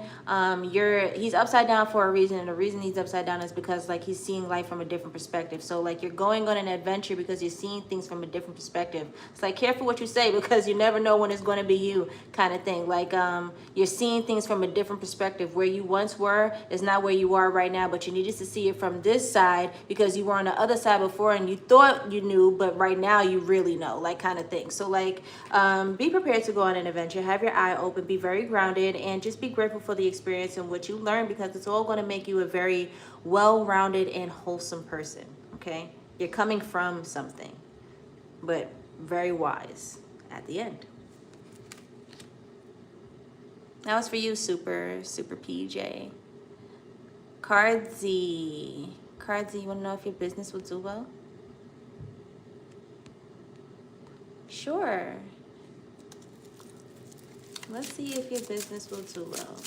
he's upside down for a reason, and the reason he's upside down is because like he's seeing life from a different perspective. So like you're going on an adventure because you're seeing things from a different perspective. It's like careful what you say because you never know when it's going to be you, kind of thing. Like you're seeing things from a different perspective. Where you once were is not where you are right now, but you needed to see it from this side because you were on the other side before and you thought you knew, but right now you really know, like kind of thing. So like be prepared to go on an adventure, have your eye open, be very grounded, and just be grateful for the experience and what you learn, because it's all going to make you a very well-rounded and wholesome person. Okay, you're coming from something, but very wise at the end. That was for you, Super PJ. Cardzy, you want to know if your business will do well? Sure. Let's see if your business will do well.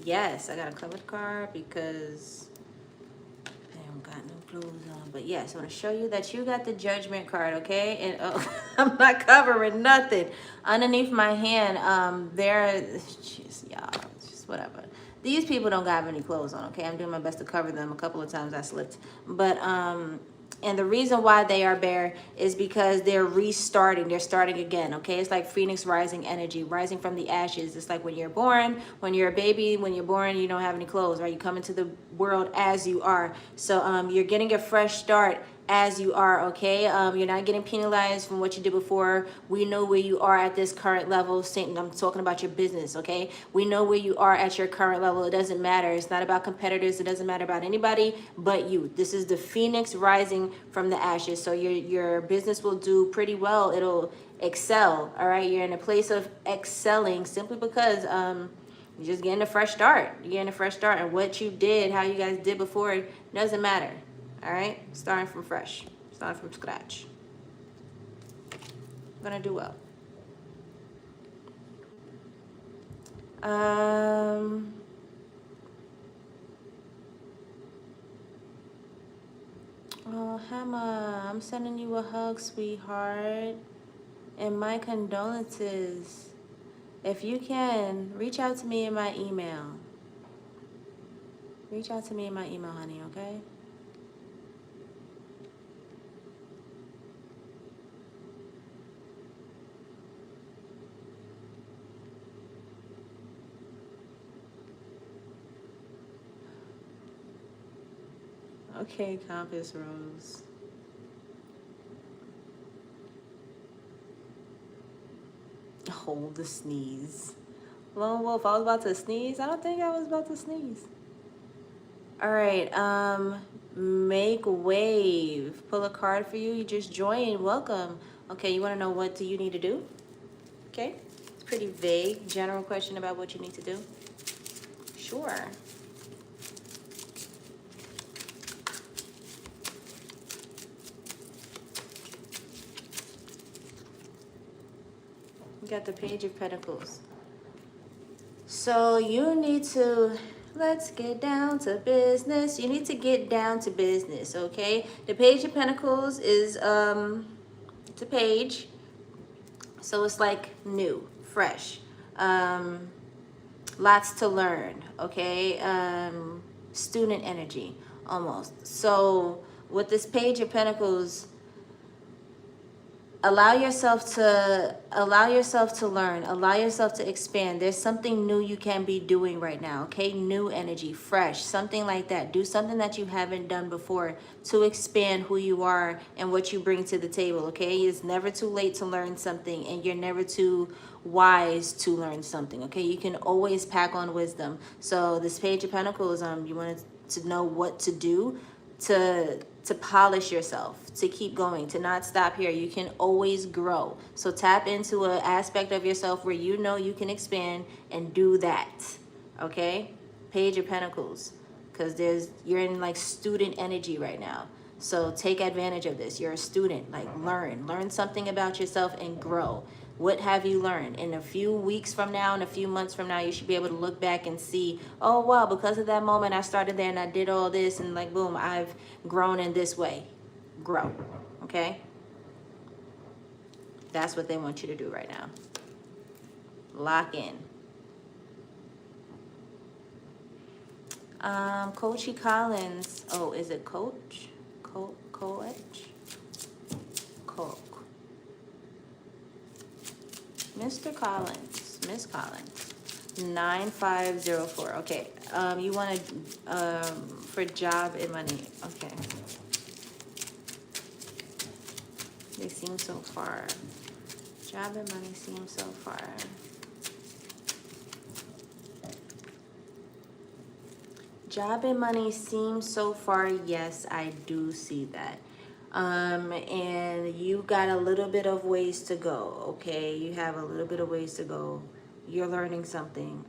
Yes, I got a covered card because I don't got no clothes on. But yes, I want to show you that you got the Judgment card, okay? And oh, I'm not covering nothing. Underneath my hand, just y'all, it's just whatever. These people don't got any clothes on, okay? I'm doing my best to cover them. A couple of times I slipped. But and the reason why they are bare is because they're restarting. They're starting again, okay? It's like Phoenix rising energy, rising from the ashes. It's like when you're born, when you're a baby, when you're born, you don't have any clothes, right? You come into the world as you are. So you're getting a fresh start as you are, okay? You're not getting penalized from what you did before. We know where you are at this current level. Satan, I'm talking about your business, okay? We know where you are at your current level. It doesn't matter. It's not about competitors. It doesn't matter about anybody but you. This is the Phoenix rising from the ashes. So your business will do pretty well. It'll excel, all right? You're in a place of excelling simply because you're just getting a fresh start. You're getting a fresh start. And what you did, how you guys did before, doesn't matter. All right, starting from fresh, starting from scratch. I'm gonna do well. Oh, Hamma, I'm sending you a hug, sweetheart, and my condolences. If you can, reach out to me in my email. Reach out to me in my email, honey, okay? Okay, Compass Rose. Oh, the sneeze. Lone Wolf, I was about to sneeze. I don't think I was about to sneeze. All right, make wave. Pull a card for you. You just joined. Welcome. Okay, you want to know what do you need to do? Okay, it's pretty vague. General question about what you need to do. Sure. You got the Page of Pentacles. So you need to, let's get down to business. You need to get down to business, okay? The Page of Pentacles is, it's a page. So it's like new, fresh. Lots to learn, okay? Student energy, almost. So with this Page of Pentacles, allow yourself to learn, allow yourself to expand. There's something new you can be doing right now, okay? New energy, fresh, something like that. Do something that you haven't done before to expand who you are and what you bring to the table, okay? It's never too late to learn something, and you're never too wise to learn something, okay? You can always pack on wisdom. So this Page of Pentacles, you wanted to know what to do to polish yourself, to keep going, to not stop here. You can always grow. So tap into an aspect of yourself where you know you can expand and do that. Okay? Page of Pentacles. Because you're in like student energy right now. So take advantage of this. You're a student. Like learn something about yourself and grow. What have you learned? In a few weeks from now, in a few months from now, you should be able to look back and see, oh, wow, because of that moment I started there and I did all this and like, boom, I've grown in this way. Grow, okay? That's what they want you to do right now. Lock in. Coachy Collins. Oh, is it Coach? Coach? Mr. Collins, Miss Collins, 9504. Okay, you want to, for job and money. Okay. They seem so far. Job and money seem so far. Job and money seem so far. Yes, I do see that. And you got a little bit of ways to go, okay? You have a little bit of ways to go. You're learning something.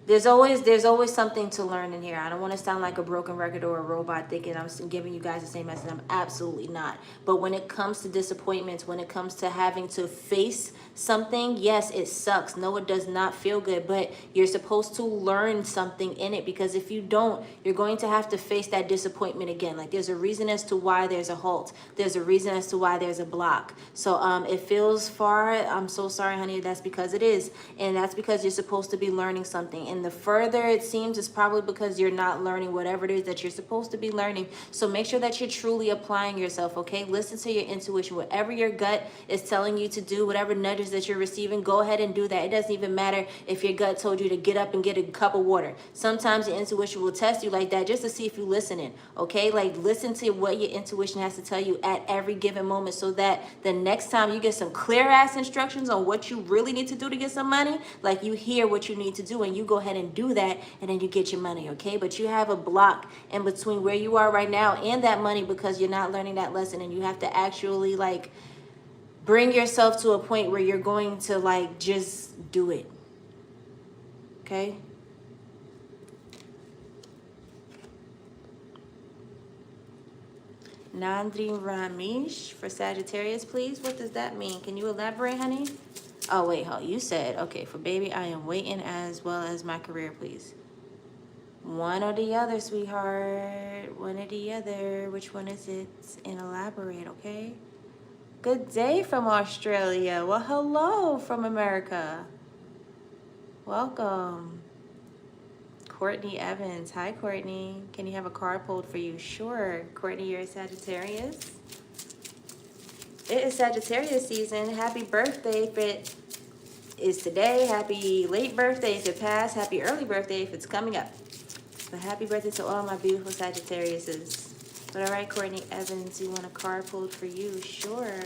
There's always something to learn in here. I don't want to sound like a broken record or a robot thinking I'm giving you guys the same message. I'm absolutely not. But when it comes to disappointments, when it comes to having to face something, yes, it sucks. No, it does not feel good, but you're supposed to learn something in it, because if you don't, you're going to have to face that disappointment again. Like there's a reason as to why there's a halt. There's a reason as to why there's a block. So it feels far. I'm so sorry, honey. That's because it is. And that's because you're supposed to be learning something. And the further it seems, it's probably because you're not learning whatever it is that you're supposed to be learning. So make sure that you're truly applying yourself, okay? Listen to your intuition. Whatever your gut is telling you to do, whatever nudges that you're receiving, go ahead and do that. It doesn't even matter if your gut told you to get up and get a cup of water. Sometimes your intuition will test you like that just to see if you're listening, okay? Like listen to what your intuition has to tell you at every given moment, so that the next time you get some clear ass instructions on what you really need to do to get some money, like you hear what you need to do and you go ahead and do that, and then you get your money, okay? But you have a block in between where you are right now and that money because you're not learning that lesson, and you have to actually like bring yourself to a point where you're going to like just do it, okay? Nandri Ramesh for Sagittarius, please. What does that mean? Can you elaborate, honey? Oh, wait, you said, okay, for baby, I am waiting as well as my career, please. One or the other, sweetheart. One or the other. Which one is it? And elaborate, okay? Good day from Australia. Well, hello from America. Welcome. Courtney Evans. Hi, Courtney. Can you have a card pulled for you? Sure. Courtney, you're a Sagittarius. It is Sagittarius season. Happy birthday if it is today. Happy late birthday if it passed. Happy early birthday if it's coming up. But happy birthday to all my beautiful Sagittariuses. But all right, Courtney Evans, you want a card pulled for you? Sure.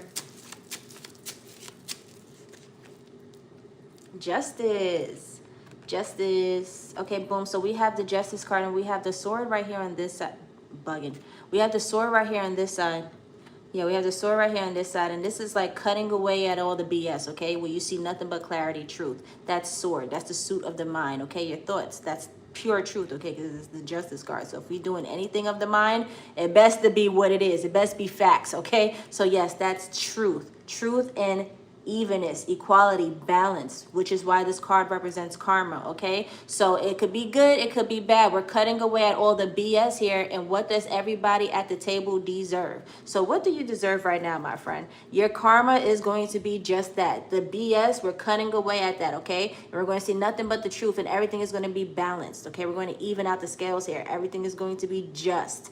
Justice. Justice. Okay, boom. So we have the Justice card and we have the sword right here on this side. Bugging. We have the sword right here on this side. Yeah, we have the sword right here on this side, and this is like cutting away at all the BS, okay? Where you see nothing but clarity, truth. That's sword. That's the suit of the mind, okay? Your thoughts. That's pure truth, okay? Because it's the Justice card. So if we're doing anything of the mind, it best to be what it is. It best be facts, okay? So yes, that's truth. Truth and evenness, equality, balance, which is why this card represents karma, okay? So it could be good, it could be bad. We're cutting away at all the BS here, and what does everybody at the table deserve? So what do you deserve right now, my friend? Your karma is going to be just that. The BS, we're cutting away at that, okay? And we're going to see nothing but the truth, and everything is going to be balanced, okay? We're going to even out the scales here. Everything is going to be just.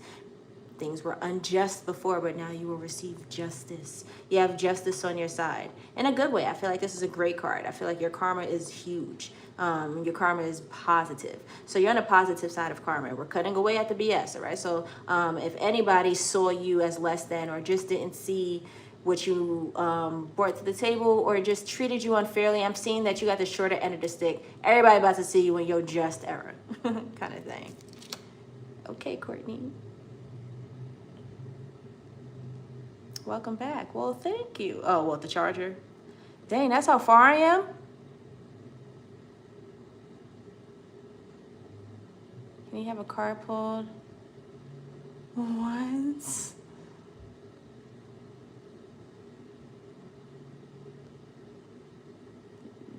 Things were unjust before, but now you will receive justice. You have justice on your side in a good way. I feel like this is a great card. I feel like your karma is huge. Your karma is positive. So you're on the positive side of karma. We're cutting away at the BS, all right? So if anybody saw you as less than or just didn't see what you brought to the table or just treated you unfairly, I'm seeing that you got the shorter end of the stick. Everybody about to see you in your just era kind of thing. Okay, Courtney. Welcome back. Well, thank you. Oh, well, the charger. Dang, that's how far I am? Can you have a card pulled once?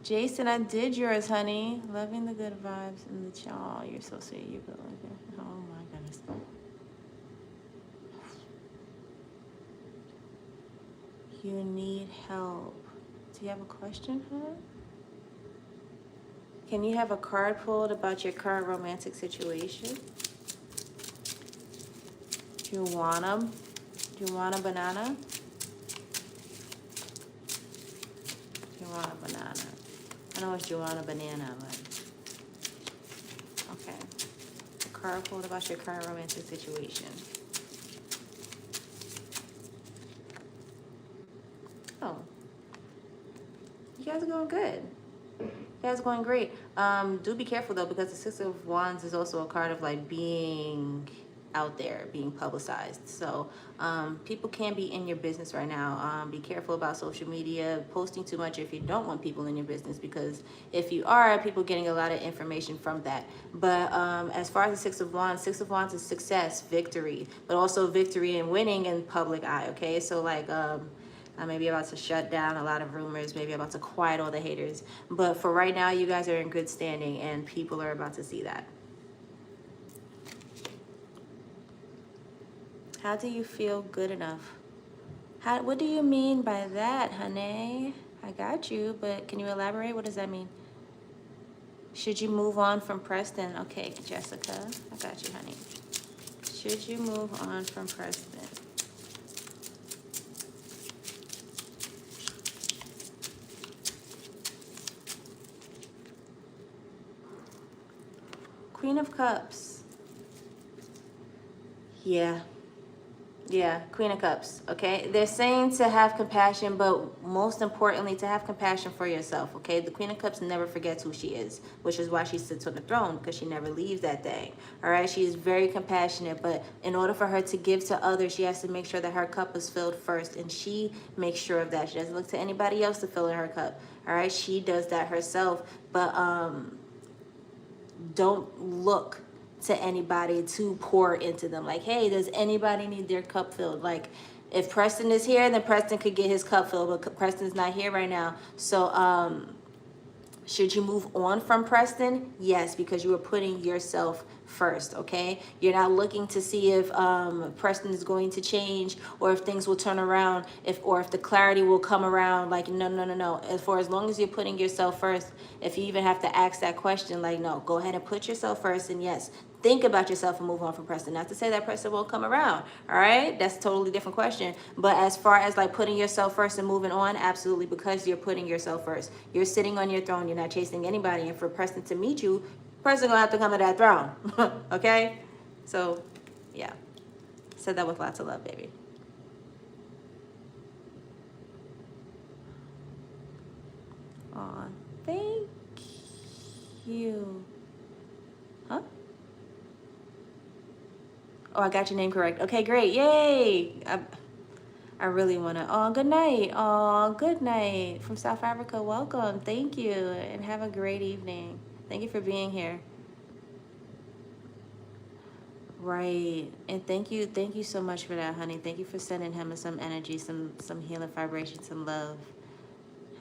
Jason, I did yours, honey. Loving the good vibes and the oh, you're so sweet. You feel like it. Oh my goodness. You need help. Do you have a question, huh? Can you have a card pulled about your current romantic situation? Do you want them? Do you want a banana? Do you want a banana? I know it's you want a banana, but okay. A card pulled about your current romantic situation. Oh, you guys are going good. You guys are going great. Do be careful though, because the Six of Wands is also a card of like being out there, being publicized. So people can be in your business right now. Be careful about social media, posting too much if you don't want people in your business, because if you are, people getting a lot of information from that. But as far as the Six of Wands is success, victory, but also victory and winning in public eye, okay? So like I may be about to shut down a lot of rumors, maybe about to quiet all the haters. But for right now, you guys are in good standing and people are about to see that. How do you feel good enough? What do you mean by that, honey? I got you, but can you elaborate? What does that mean? Should you move on from Preston? Okay, Jessica, I got you, honey. Should you move on from Preston? Queen of Cups. Yeah, Queen of Cups, okay? They're saying to have compassion, but most importantly, to have compassion for yourself, okay? The Queen of Cups never forgets who she is, which is why she sits on the throne, because she never leaves that thing, all right? She is very compassionate, but in order for her to give to others, she has to make sure that her cup is filled first, and she makes sure of that. She doesn't look to anybody else to fill in her cup, all right? She does that herself, but don't look to anybody to pour into them. Like, hey, does anybody need their cup filled? Like, if Preston is here, then Preston could get his cup filled, but Preston's not here right now. So should you move on from Preston? Yes, because you are putting yourself first, okay? You're not looking to see if Preston is going to change or if things will turn around, or if the clarity will come around. Like, no. As long as you're putting yourself first, if you even have to ask that question, like, no, go ahead and put yourself first, and yes, think about yourself and move on from Preston. Not to say that Preston won't come around, all right? That's a totally different question. But as far as like putting yourself first and moving on, absolutely, because you're putting yourself first. You're sitting on your throne. You're not chasing anybody. And for Preston to meet you, Preston gonna have to come to that throne, okay? So, yeah. Said that with lots of love, baby. Aw, thank you. Huh? Oh, I got your name correct. Okay, great. Yay. I really want to. Oh, good night. Oh, good night from South Africa. Welcome. Thank you. And have a great evening. Thank you for being here. Right. And thank you so much for that, honey. Thank you for sending him some energy, some healing vibration, some love.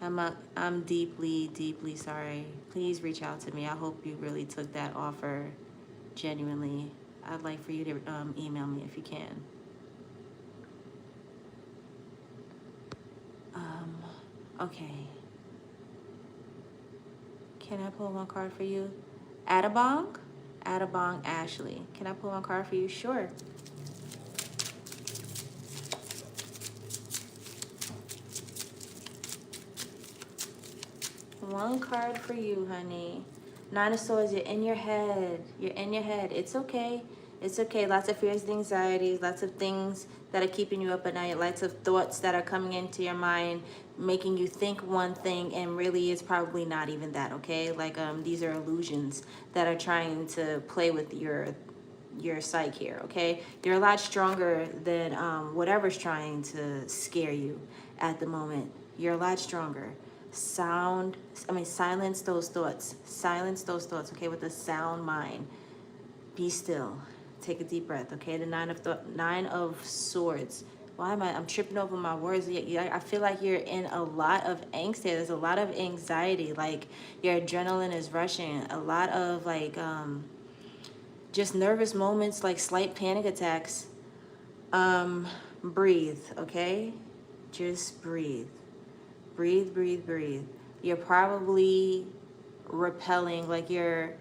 I'm deeply, deeply sorry. Please reach out to me. I hope you really took that offer genuinely. I'd like for you to email me if you can. Okay. Can I pull one card for you? Adabong? Adabong Ashley. Can I pull one card for you? Sure. One card for you, honey. Nine of Swords, you're in your head. You're in your head. It's okay. It's okay. Lots of fears and anxieties, lots of things that are keeping you up at night, lots of thoughts that are coming into your mind, making you think one thing and really it's probably not even that, okay? Like these are illusions that are trying to play with your psyche here, okay? You're a lot stronger than whatever's trying to scare you at the moment. You're a lot stronger. Silence those thoughts. Silence those thoughts, okay, with a sound mind. Be still. Take a deep breath, okay? The Nine of Swords. I'm tripping over my words. I feel like you're in a lot of angst here. There's a lot of anxiety. Like your adrenaline is rushing. A lot of like just nervous moments, like slight panic attacks. Breathe, okay? Just breathe. Breathe, breathe, breathe. You're probably repelling, like you're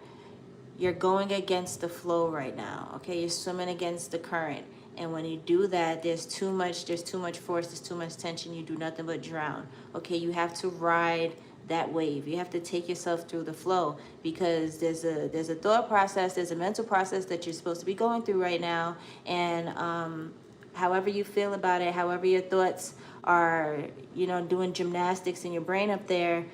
going against the flow right now, okay? You're swimming against the current. And when you do that, there's too much force, there's too much tension. You do nothing but drown, okay? You have to ride that wave. You have to take yourself through the flow because there's a thought process, there's a mental process that you're supposed to be going through right now. And however you feel about it, however your thoughts are, doing gymnastics in your brain up there,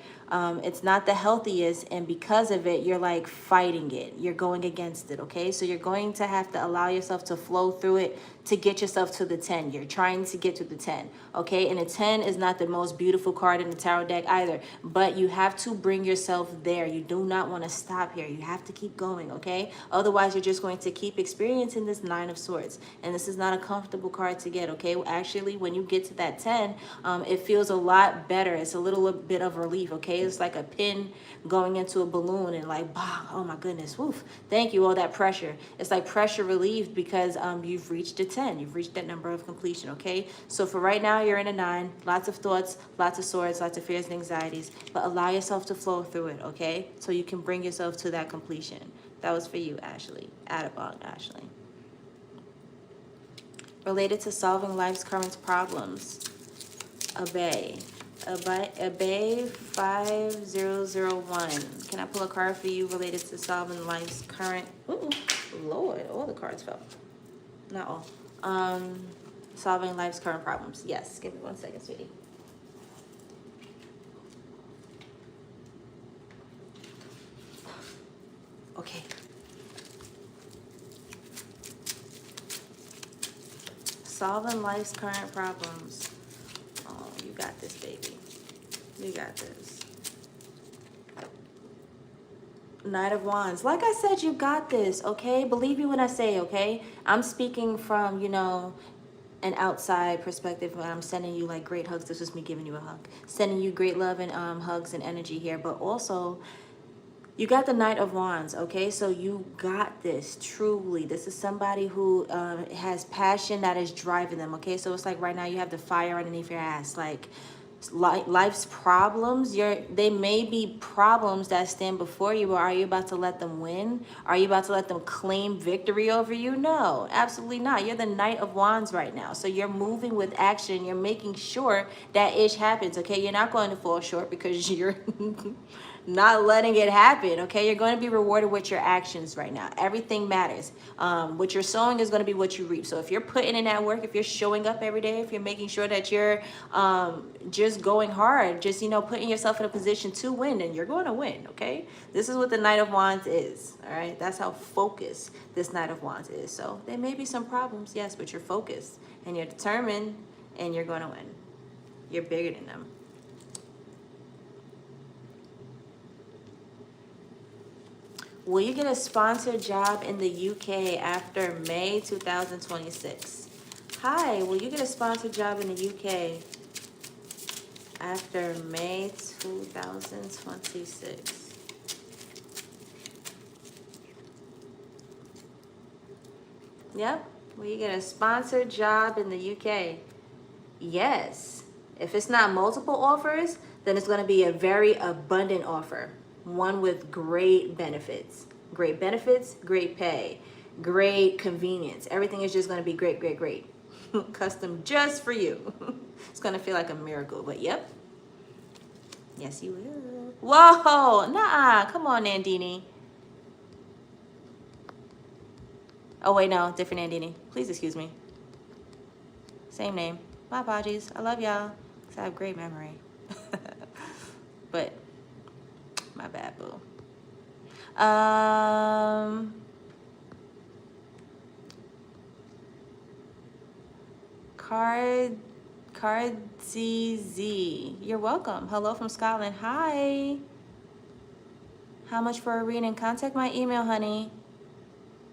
it's not the healthiest, and because of it, you're like fighting it. You're going against it, okay? So you're going to have to allow yourself to flow through it to get yourself to the 10. You're trying to get to the 10, okay? And the 10 is not the most beautiful card in the tarot deck either, but you have to bring yourself there. You do not want to stop here. You have to keep going, okay? Otherwise, you're just going to keep experiencing this Nine of Swords, and this is not a comfortable card to get, okay? Actually, when you get to that 10, it feels a lot better. It's a little bit of relief, okay? It's like a pin going into a balloon and like, bah, oh my goodness, woof. Thank you, all that pressure. It's like pressure relieved because you've reached a 10. You've reached that number of completion, okay? So for right now, you're in a 9. Lots of thoughts, lots of swords, lots of fears and anxieties, but allow yourself to flow through it, okay? So you can bring yourself to that completion. That was for you, Ashley. Adabong, Ashley. Related to solving life's current problems. Obey 5001. Can I pull a card for you related to solving life's current? Ooh, Lord, all the cards fell. Not all. Solving life's current problems. Yes, give me 1 second, sweetie. Okay. Solving life's current problems. Oh, you got this, baby. You got this. Knight of Wands. Like I said, you got this, okay? Believe me when I say, okay? I'm speaking from, an outside perspective when I'm sending you like great hugs. This was me giving you a hug. Sending you great love and hugs and energy here. But also, you got the Knight of Wands, okay? So you got this, truly. This is somebody who has passion that is driving them, okay? So it's like right now you have the fire underneath your ass. Like life's problems, they may be problems that stand before you, but are you about to let them win? Are you about to let them claim victory over you? No, absolutely not. You're the Knight of Wands right now. So you're moving with action. You're making sure that ish happens, okay? You're not going to fall short because you're not letting it happen, okay? You're going to be rewarded with your actions right now. Everything matters. What you're sowing is going to be what you reap. So if you're putting in that work, if you're showing up every day, if you're making sure that you're just going hard, just, you know, putting yourself in a position to win, then you're going to win, okay? This is what the Knight of Wands is, all right? That's how focused this Knight of Wands is. So there may be some problems, yes, but you're focused and you're determined and you're going to win. You're bigger than them. Will you get a sponsored job in the UK after May 2026? Hi, will you get a sponsored job in the UK after May 2026? Yep. Will you get a sponsored job in the UK? Yes. If it's not multiple offers, then it's going to be a very abundant offer. One with great benefits. Great benefits, great pay, great convenience. Everything is just going to be great, great, great. Custom just for you. It's going to feel like a miracle, but yep. Yes, you will. Whoa, nah, come on, Nandini. Oh, wait, no, different Nandini. Please excuse me. Same name. My apologies. I love y'all because I have great memory. But my bad, boo. Card ZZ. You're welcome. Hello from Scotland. Hi. How much for a reading? Contact my email, honey.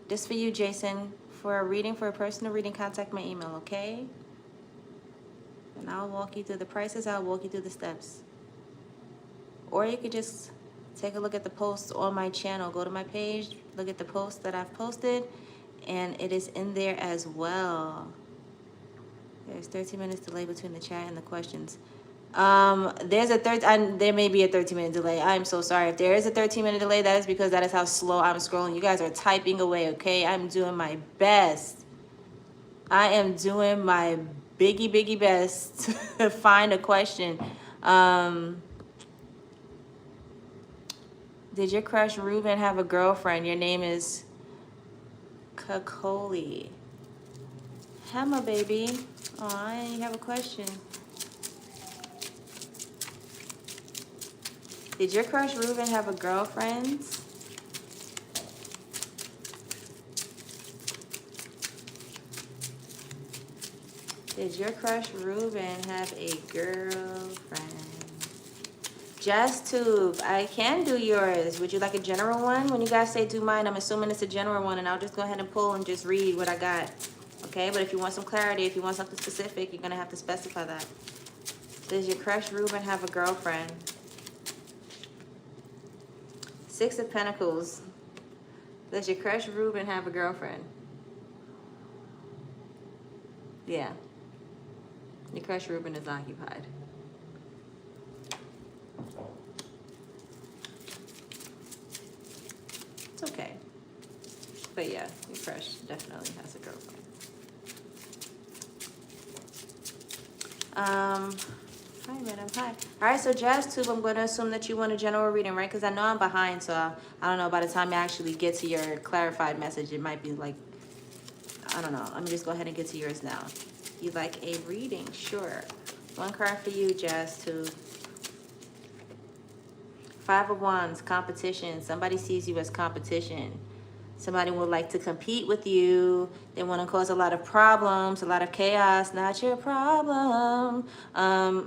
Just for you, Jason. For a reading, for a personal reading, contact my email, okay? And I'll walk you through the prices. I'll walk you through the steps. Or you could just take a look at the posts on my channel. Go to my page, look at the posts that I've posted, and it is in there as well. There's 13 minutes delay between the chat and the questions. There may be a 13-minute delay. I'm so sorry. If there is a 13-minute delay, that is because that is how slow I'm scrolling. You guys are typing away, okay? I'm doing my best. I am doing my biggie best to find a question. Did your crush Ruben have a girlfriend? Your name is Kakoli. Hamma, baby. Oh, you have a question. Did your crush Ruben have a girlfriend? Did your crush Ruben have a girlfriend? Just Tube, I can do yours. Would you like a general one? When you guys say do mine, I'm assuming it's a general one, and I'll just go ahead and pull and just read what I got. Okay, but if you want some clarity, if you want something specific, you're gonna have to specify that. Does your crush Ruben have a girlfriend? Six of Pentacles. Does your crush Ruben have a girlfriend? Yeah. Your crush Ruben is occupied. It's okay. But yeah, your crush definitely has a girlfriend. Hi, madam. Hi. All right, so Jazz Tube, I'm going to assume that you want a general reading, right? Because I know I'm behind, so I don't know. By the time you actually get to your clarified message, it might be like, I don't know. Let me just go ahead and get to yours now. You like a reading? Sure. One card for you, Jazz Tube. Five of Wands, competition. Somebody sees you as competition. Somebody would like to compete with you. They want to cause a lot of problems, a lot of chaos. Not your problem. I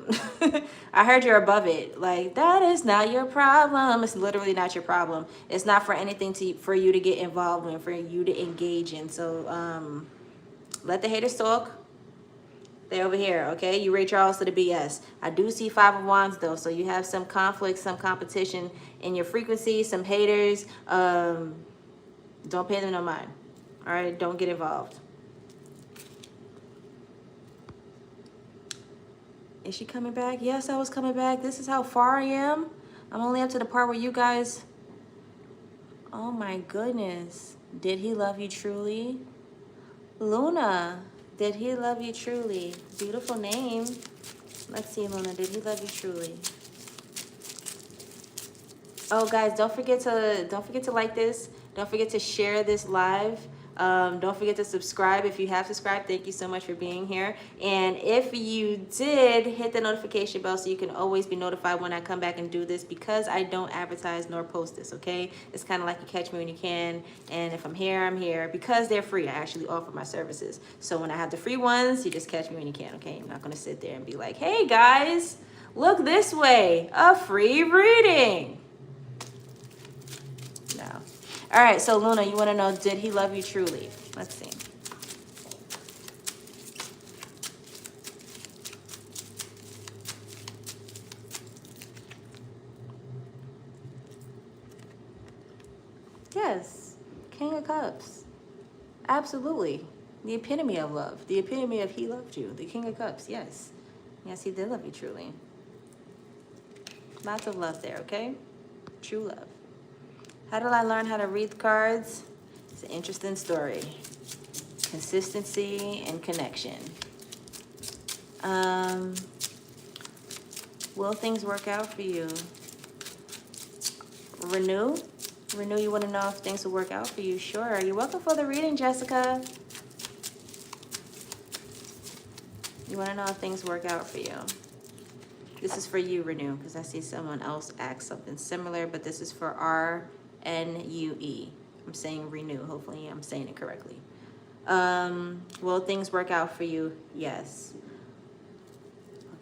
heard you're above it. Like, that is not your problem. It's literally not your problem. It's not for anything for you to get involved in, for you to engage in. So let the haters talk. They're over here, okay? You Ray Charles to the BS. I do see Five of Wands, though, so you have some conflict, some competition in your frequency, some haters. Don't pay them no mind, all right? Don't get involved. Is she coming back? Yes, I was coming back. This is how far I am. I'm only up to the part where you guys... Oh, my goodness. Did he love you truly? Luna. Did he love you truly? Beautiful name. Let's see, Luna. Did he love you truly? Oh, guys, don't forget to like this. Don't forget to share this live. Don't forget to subscribe. If you have subscribed, thank you so much for being here. And if you did, hit the notification bell so you can always be notified when I come back and do this, because I don't advertise nor post this, okay? It's kind of like you catch me when you can. And if I'm here, I'm here. Because they're free, I actually offer my services. So when I have the free ones, you just catch me when you can, okay? I'm not going to sit there and be like, hey, guys, look this way, a free reading. No. All right, so Luna, you want to know, did he love you truly? Let's see. Yes, King of Cups. Absolutely. The epitome of love. The epitome of he loved you. The King of Cups, yes. Yes, he did love you truly. Lots of love there, okay? True love. How did I learn how to read the cards? It's an interesting story. Consistency and connection. Will things work out for you? Renew, you want to know if things will work out for you? Sure. You're welcome for the reading, Jessica. You want to know if things work out for you? This is for you, Renew, because I see someone else ask something similar, but this is for RNUE. I'm saying renew. Hopefully I'm saying it correctly. Will things work out for you? Yes.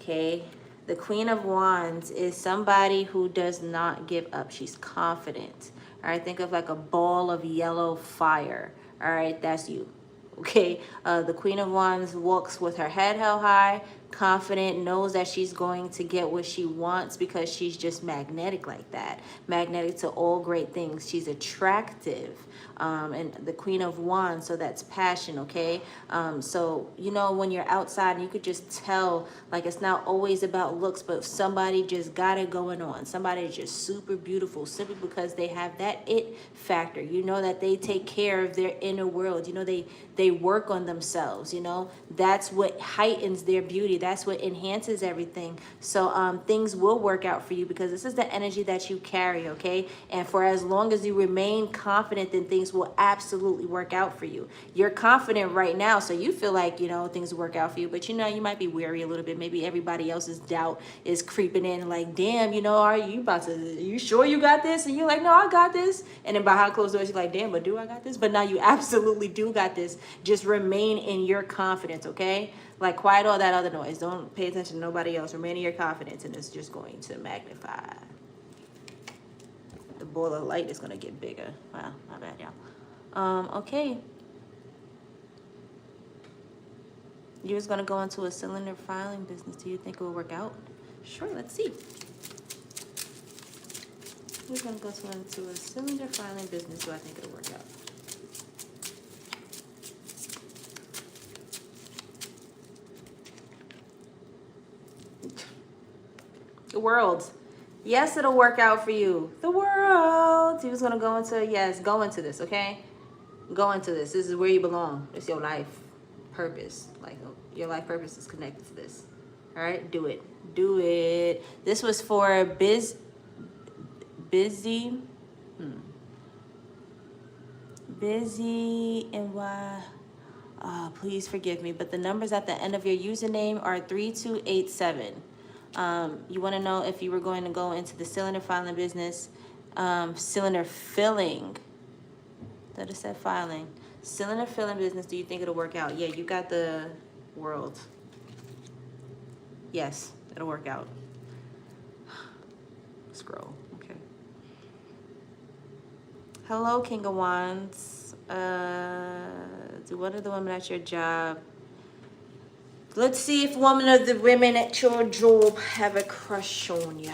Okay. The Queen of Wands is somebody who does not give up. She's confident. All right. Think of like a ball of yellow fire. All right. That's you. Okay. The Queen of Wands walks with her head held high, confident, knows that she's going to get what she wants because she's just magnetic like that. Magnetic to all great things. She's attractive. And the Queen of Wands, so that's passion, okay? So, you know, when you're outside and you could just tell, like, it's not always about looks, but somebody just got it going on. Somebody is just super beautiful simply because they have that it factor. You know that they take care of their inner world. You know, they work on themselves, you know? That's what heightens their beauty. That's what enhances everything. So things will work out for you because this is the energy that you carry, okay? And for as long as you remain confident, then things will absolutely work out for you. You're confident right now, so you feel like, you know, things will work out for you, but you know, you might be weary a little bit. Maybe everybody else's doubt is creeping in, like, damn, you know, are you sure you got this? And you're like, no, I got this. And then behind closed doors, you're like, damn, but do I got this? But now you absolutely do got this. Just remain in your confidence, okay? Like, quiet all that other noise. Don't pay attention to nobody else. Remain in your confidence, and it's just going to magnify. The ball of light is going to get bigger. Wow, my bad, y'all. Okay. You're just going to go into a cylinder filing business. Do you think it will work out? Sure, let's see. We're going to go into a cylinder filing business. Do I think it'll work out? The world. Yes, it'll work out for you. The world. He was going to go into, yes, go into this, okay? Go into this. This is where you belong. It's your life purpose. Like, your life purpose is connected to this. All right? Do it. Do it. This was for busy. Busy and why? Please forgive me, but the numbers at the end of your username are 3287. You want to know if you were going to go into the cylinder filing business, cylinder filling. That is said filing. Cylinder filling business, do you think it'll work out? Yeah, you got the world. Yes, it'll work out. Scroll, okay. Hello, King of Wands. Do one of the women at your job. Let's see if one of the women at your job have a crush on you.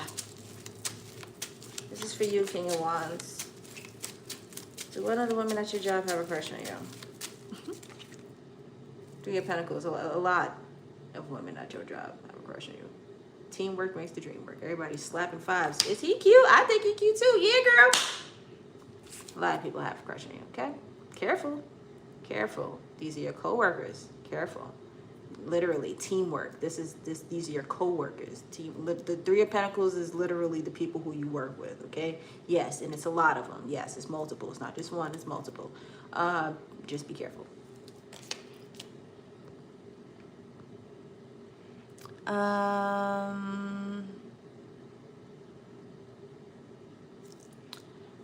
This is for you, King of Wands. Do one of the women at your job have a crush on you? Three of Pentacles. A lot of women at your job have a crush on you. Teamwork makes the dream work. Everybody's slapping fives. Is he cute? I think he's cute too. Yeah, girl. A lot of people have a crush on you, okay? Careful. Careful. These are your co-workers. Careful. literally teamwork. These are your co-workers. The Three of Pentacles is literally the people who you work with, okay? Yes, and it's a lot of them. Yes, it's multiple. It's not just one, it's multiple. Just be careful.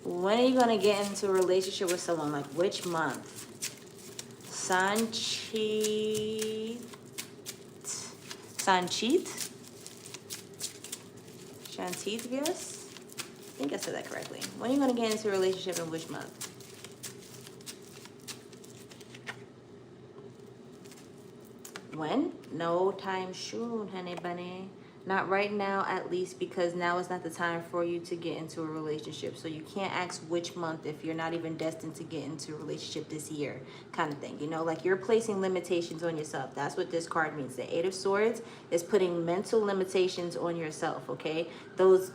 When are you going to get into a relationship with someone? Like which month? Sanchit? Shantit, yes? I think I said that correctly. When are you going to get into a relationship in which month? When? No time soon, honey bunny. Not right now, at least, because now is not the time for you to get into a relationship. So you can't ask which month if you're not even destined to get into a relationship this year, kind of thing. You know, like you're placing limitations on yourself. That's what this card means. The Eight of Swords is putting mental limitations on yourself, okay? Those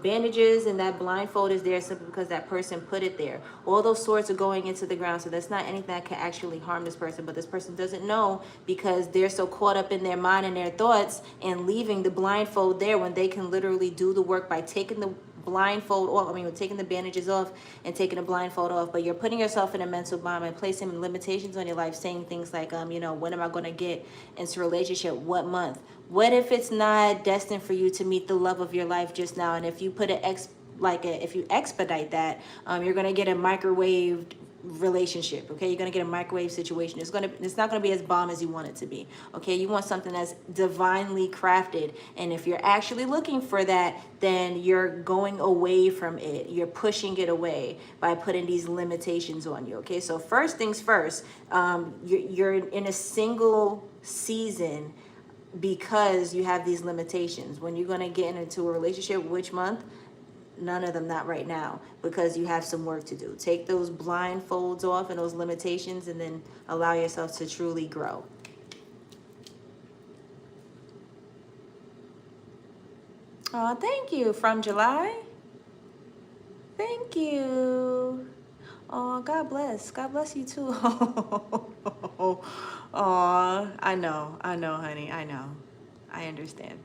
bandages and that blindfold is there simply because that person put it there. All those swords are going into the ground, so that's not anything that can actually harm this person, but this person doesn't know because they're so caught up in their mind and their thoughts and leaving the blindfold there when they can literally do the work by taking the blindfold off. I mean, taking the bandages off and taking the blindfold off, but you're putting yourself in a mental bind and placing limitations on your life, saying things like, you know, when am I going to get into a relationship? What month? What if it's not destined for you to meet the love of your life just now? And if you put if you expedite that, you're going to get a microwaved relationship, okay? You're going to get a microwave situation. It's not going to be as bomb as you want it to be, okay? You want something that's divinely crafted, and if you're actually looking for that, then you're going away from it. You're pushing it away by putting these limitations on you, okay? So first things first, you're in a single season because you have these limitations. When you're going to get into a relationship, which month? None of them, not right now, because you have some work to do. Take those blindfolds off and those limitations, and then allow yourself to truly grow. Oh, thank you. From July? Thank you. Oh, God bless. God bless you too. Oh, I know, honey. I know. I understand.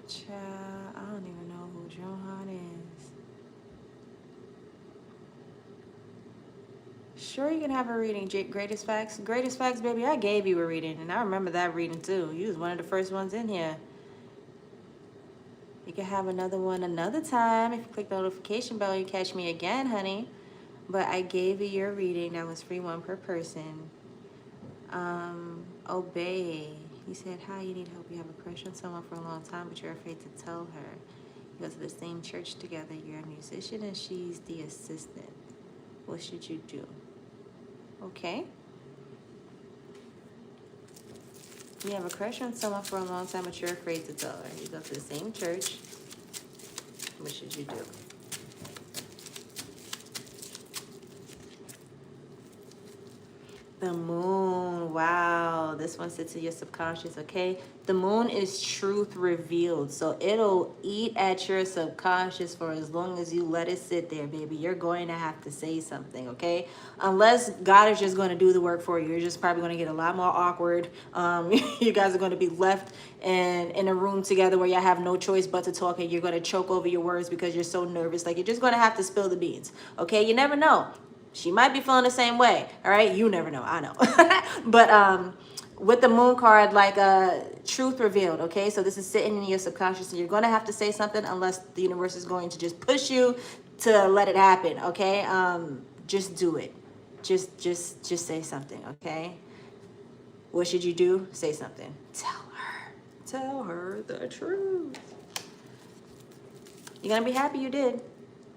Child, I don't even know who Johan is. Sure, you can have a reading. Greatest Facts. Greatest Facts, baby. I gave you a reading, and I remember that reading too. You was one of the first ones in here. You can have another one another time. If you click the notification bell, you catch me again, honey. But I gave you your reading. That was free, one per person. Obey. He said, hi, you need help. You have a crush on someone for a long time, but you're afraid to tell her. You go to the same church together. You're a musician and she's the assistant. What should you do? Okay. You have a crush on someone for a long time, but you're afraid to tell her. You go to the same church. What should you do? The moon. Wow. This one sits in your subconscious, okay? The moon is truth revealed. So it'll eat at your subconscious for as long as you let it sit there, baby. You're going to have to say something, okay? Unless God is just going to do the work for you. You're just probably going to get a lot more awkward. You guys are going to be left in a room together where y'all have no choice but to talk, and you're going to choke over your words because you're so nervous. Like, you're just going to have to spill the beans, okay? You never know. She might be feeling the same way, all right? You never know, I know. But with the moon card, like truth revealed, okay? So this is sitting in your subconscious, and you're going to have to say something unless the universe is going to just push you to let it happen, okay? Just do it. Just say something, okay? What should you do? Say something. Tell her the truth. You're going to be happy you did.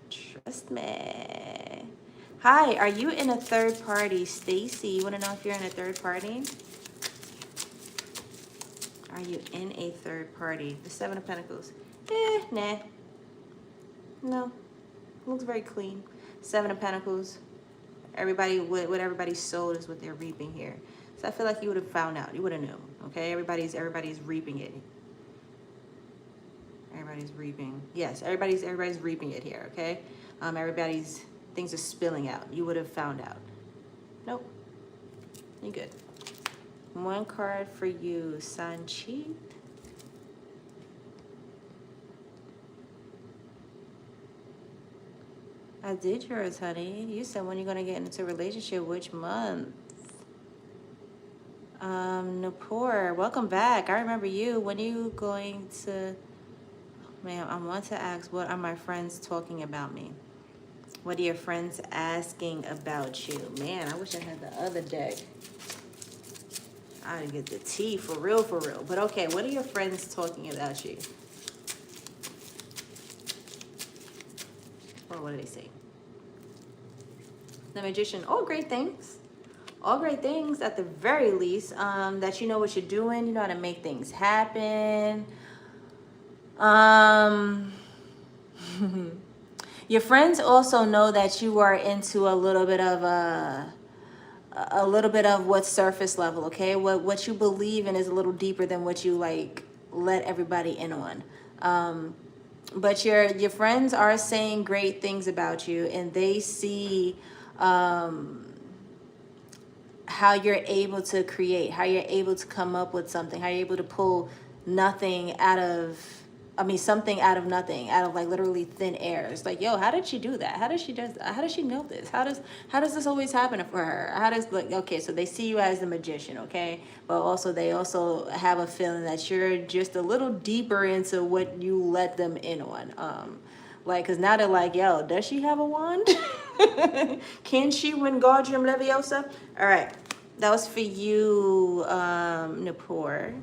Trust me. Hi, are you in a third party? Stacy, you want to know if you're in a third party? Are you in a third party? The Seven of Pentacles. Nah. No. Looks very clean. Seven of Pentacles. Everybody, what everybody's sold is what they're reaping here. So I feel like you would have found out. You would have known. Okay? Everybody's reaping it. Everybody's reaping. Yes, everybody's reaping it here, okay? Things are spilling out. You would have found out. Nope. You good. One card for you, Sanchi. I did yours, honey. You said when you're gonna get into a relationship, which month? Napur, welcome back. I remember you. When are you going to... Ma'am, I want to ask, what are my friends talking about me? What are your friends asking about you? Man, I wish I had the other deck. I'd get the tea for real, for real. But okay, what are your friends talking about you? Or what do they say? The Magician, all great things. All great things at the very least. That you know what you're doing. You know how to make things happen. Your friends also know that you are into a little bit of what's surface level, okay? What you believe in is a little deeper than what you like let everybody in on. But your friends are saying great things about you, and they see how you're able to create, how you're able to come up with something, how you're able to pull something out of nothing, out of like literally thin air. It's like, yo, how did she do that? How does she know this? How does this always happen for her? Okay, so they see you as the magician, okay? But also they also have a feeling that you're just a little deeper into what you let them in on. Like, cause now they're like, yo, does she have a wand? Can she Wingardium Leviosa? All right, that was for you, Napur.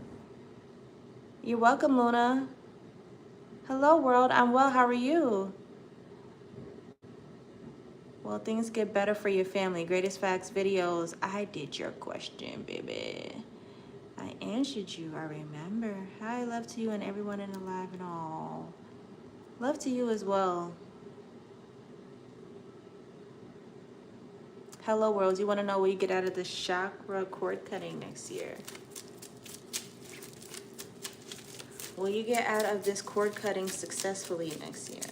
You're welcome, Luna. Hello, world. I'm well. How are you? Well, things get better for your family. Greatest Facts videos. I did your question, baby. I answered you. I remember. Hi, love to you and everyone in the live and all. Love to you as well. Hello, world. You want to know what you get out of the chakra cord cutting next year? Will you get out of this cord cutting successfully next year?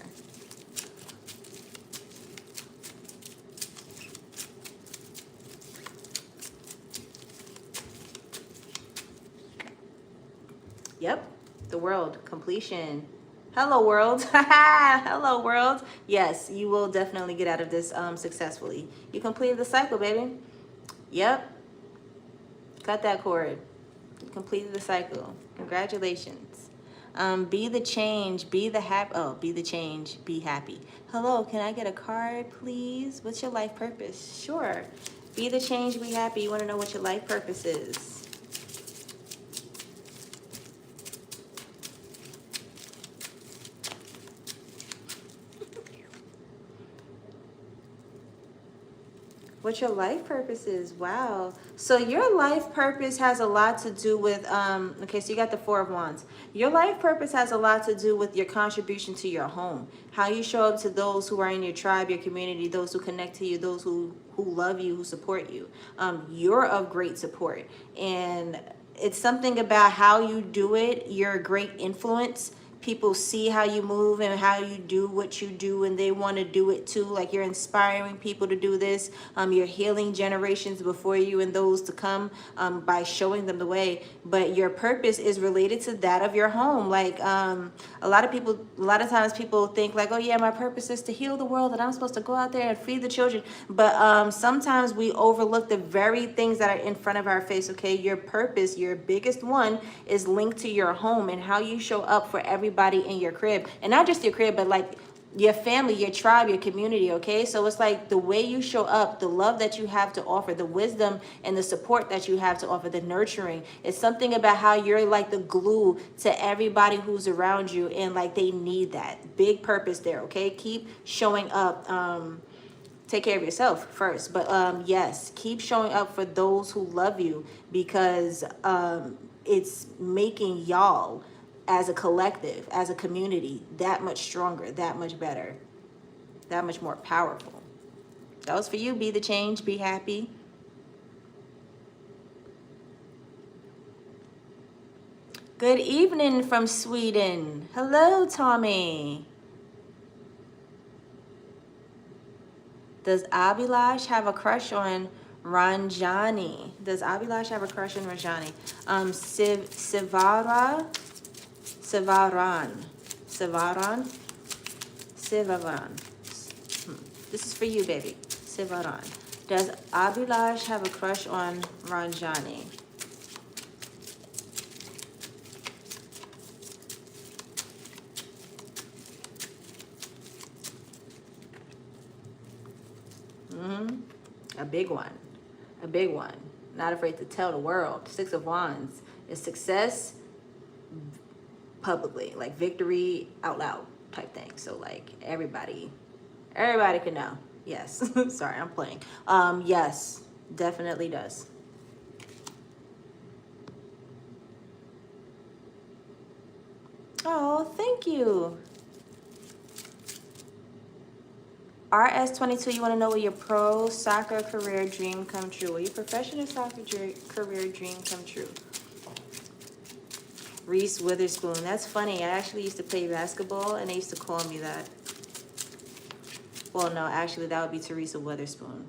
Yep, the world, completion. Hello, world. Hello, world. Yes, you will definitely get out of this successfully. You completed the cycle, baby. Yep. Cut that cord. You completed the cycle. Congratulations. Be the change. Be the happy. Oh, be the change. Be happy. Hello, can I get a card, please? What's your life purpose? Sure. Be the change. Be happy. You want to know what your life purpose is? What your life purpose is. Wow. So your life purpose has a lot to do with, okay, so you got the Four of Wands. Your life purpose has a lot to do with your contribution to your home. How you show up to those who are in your tribe, your community, those who connect to you, those who love you, who support you. You're of great support. And it's something about how you do it. You're a great influence. People see how you move and how you do what you do, and they want to do it too. Like, you're inspiring people to do this. You're healing generations before you and those to come by showing them the way. But your purpose is related to that of your home. Like, a lot of times people think like, oh yeah, my purpose is to heal the world and I'm supposed to go out there and feed the children. But sometimes we overlook the very things that are in front of our face. Okay, your purpose, your biggest one, is linked to your home and how you show up for everybody in your crib. And not just your crib, but like your family, your tribe, your community. Okay, so it's like the way you show up, the love that you have to offer, the wisdom and the support that you have to offer, the nurturing. It's something about how you're like the glue to everybody who's around you, and like they need that. Big purpose there. Okay, keep showing up. Take care of yourself first, but yes, keep showing up for those who love you, because it's making y'all as a collective, as a community, that much stronger, that much better, that much more powerful. That was for you. Be the change. Be happy. Good evening from Sweden. Hello, Tommy. Does Abhilash have a crush on Ranjani? Does Abhilash have a crush on Ranjani? Sivaran. This is for you, baby. Sivaran. Does Abhilash have a crush on Ranjani? A big one. A big one. Not afraid to tell the world. Six of Wands is success publicly, like victory out loud type thing. So like everybody can know. Yes. Sorry, I'm playing. Yes, definitely does. Oh, thank you. RS22, you want to know will your pro soccer career dream come true? Will your professional soccer career dream come true? Reese Witherspoon. That's funny. I actually used to play basketball, and they used to call me that. Well, no, actually, that would be Teresa Witherspoon.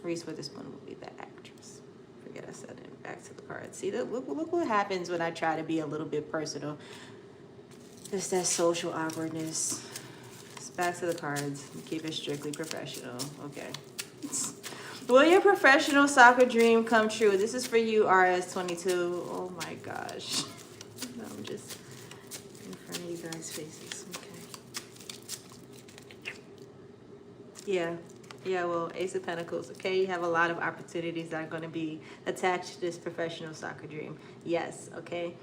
Reese Witherspoon would be the actress. Forget I said it. Back to the cards. See, look what happens when I try to be a little bit personal. It's that social awkwardness. Back to the cards. Keep it strictly professional. Okay. Will your professional soccer dream come true? This is for you, RS22. Oh my gosh. I'm just in front of you guys' faces. Okay. Yeah. Yeah, well, Ace of Pentacles. Okay, you have a lot of opportunities that are going to be attached to this professional soccer dream. Yes, okay.